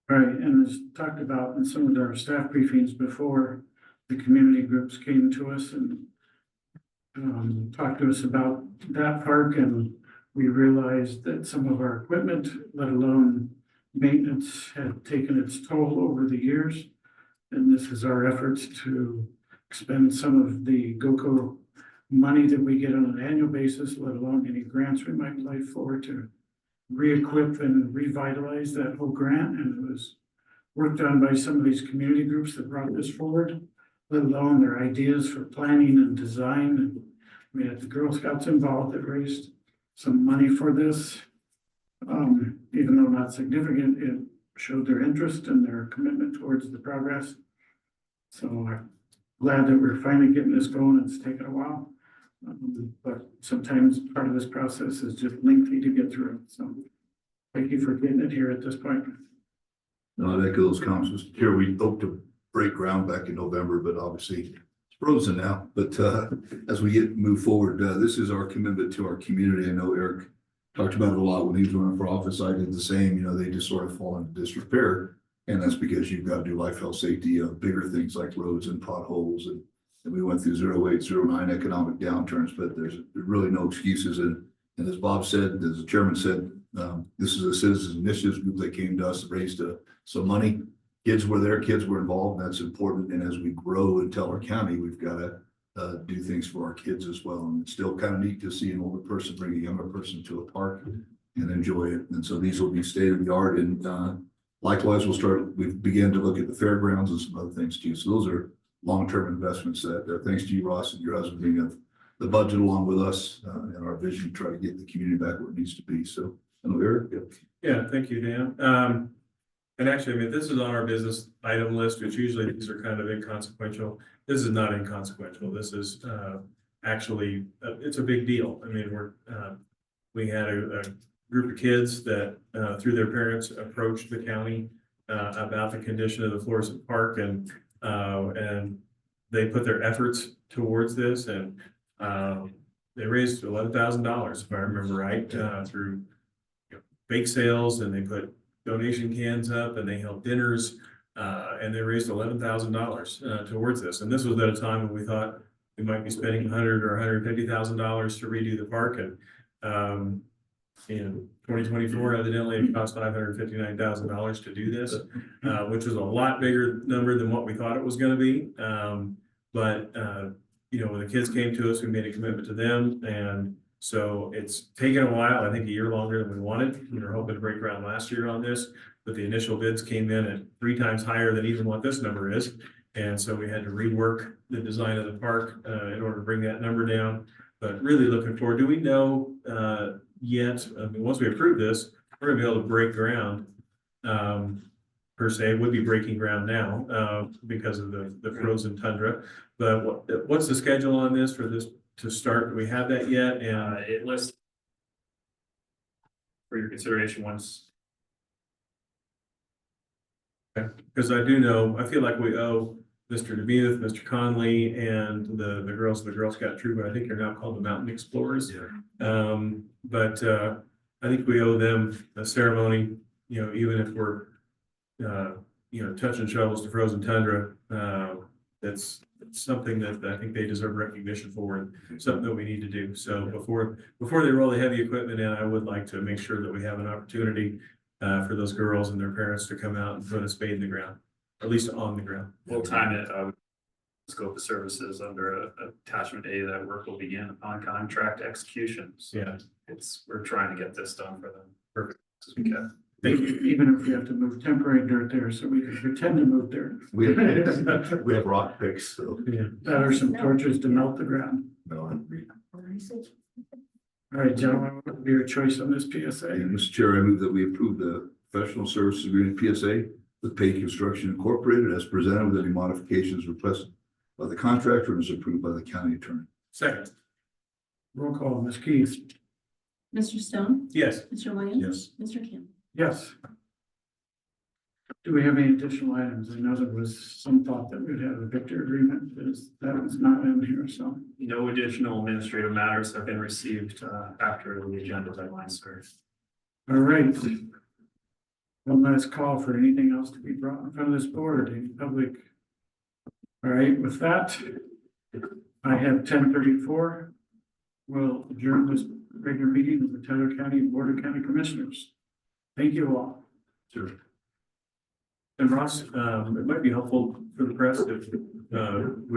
Speaker 11: of.
Speaker 1: Right, and as talked about in some of our staff briefings before, the community groups came to us and talked to us about that park, and we realized that some of our equipment, let alone maintenance, had taken its toll over the years. And this is our efforts to expend some of the GoCo money that we get on an annual basis, let alone any grants we might apply for, to re-equip and revitalize that whole grant. And it was worked on by some of these community groups that brought this forward, let alone their ideas for planning and design. And we had the Girl Scouts involved that raised some money for this. Even though not significant, it showed their interest and their commitment towards the progress. So I'm glad that we're finally getting this going. It's taken a while. But sometimes part of this process is just lengthy to get through. So thank you for getting it here at this point.
Speaker 2: No, I'd echo those comments. Mr. Chair, we hoped to break ground back in November, but obviously it's frozen now. But as we move forward, this is our commitment to our community. I know Eric talked about it a lot when he was running for office. I did the same. You know, they just sort of fall into disrepair. And that's because you've got to do life, health, safety, bigger things like roads and potholes. And we went through 08, 09 economic downturns, but there's really no excuses. And as Bob said, as the chairman said, this is a citizens initiative group that came to us and raised some money. Kids were there, kids were involved. That's important. And as we grow in Teller County, we've got to do things for our kids as well. And it's still kind of neat to see an older person bring a younger person to a park and enjoy it. And so these will be state of the art. And likewise, we've began to look at the fairgrounds and some other things too. So those are long-term investments that thanks to you, Ross, and your husband being of the budget along with us and our vision to try to get the community back where it needs to be. So, I know Eric.
Speaker 4: Yeah, thank you, Dan. And actually, I mean, this is on our business item list, which usually these are kind of inconsequential. This is not inconsequential. This is actually, it's a big deal. I mean, we had a group of kids that through their parents approached the county about the condition of the Florissant Park, and they put their efforts towards this, and they raised $11,000, if I remember right, through bake sales, and they put donation cans up, and they held dinners, and they raised $11,000 towards this. And this was at a time when we thought we might be spending $100,000 or $150,000 to redo the park, and in 2024, evidently it cost $559,000 to do this, which was a lot bigger number than what we thought it was going to be. But when the kids came to us, we made a commitment to them, and so it's taken a while. I think a year longer than we wanted. We were hoping to break ground last year on this, but the initial bids came in at 3 times higher than even what this number is, and so we had to rework the design of the park in order to bring that number down. But really looking forward. Do we know yet? I mean, once we approve this, we're gonna be able to break ground. Per se, would be breaking ground now because of the frozen tundra. But what's the schedule on this for this to start? Do we have that yet? And
Speaker 11: It lists for your consideration once.
Speaker 4: because I do know, I feel like we owe Mr. DeMuth, Mr. Conley, and the girls of the Girl Scout troop, I think they're now called the Mountain Explorers.
Speaker 2: Yeah.
Speaker 4: But I think we owe them a ceremony, even if we're touching shovels to frozen tundra. That's something that I think they deserve recognition for, and something that we need to do. So before they roll the heavy equipment in, I would like to make sure that we have an opportunity for those girls and their parents to come out and put a spade in the ground, at least on the ground.
Speaker 11: We'll time it, scope of services under attachment A, that work will begin upon contract execution. So
Speaker 4: Yeah.
Speaker 11: we're trying to get this done for them perfect as we can.
Speaker 4: Thank you.
Speaker 1: Even if we have to move temporary dirt there, so we can pretend to move dirt.
Speaker 2: We have rock picks, so.
Speaker 1: That or some torches to melt the ground.
Speaker 2: No,
Speaker 1: All All right, gentlemen, what would be your choice on this PSA?
Speaker 2: And Mr. Chair, I move that we approve the professional services agreement PSA with Pay Construction Incorporated as presented with any modifications requested by the contractor and is approved by the county attorney.
Speaker 4: Second.
Speaker 1: Roll call, Ms. Keith.
Speaker 5: Mr. Stone,
Speaker 4: Yes.
Speaker 5: Mr. Williams.
Speaker 2: Yes.
Speaker 5: Mr. Campbell.
Speaker 1: Yes. Do we have any additional items? I know there was some thought that we'd have a Victor agreement, that was not in here, so.
Speaker 11: No additional administrative matters have been received after the agenda deadline starts.
Speaker 1: All right. One last call for anything else to be brought in front of this board, any public. All right, with that, I have 10:34. We'll adjourn this regular meeting of the Tyler County Board of County Commissioners. Thank you all.
Speaker 2: Sure.
Speaker 4: And Ross, it might be helpful for the press if,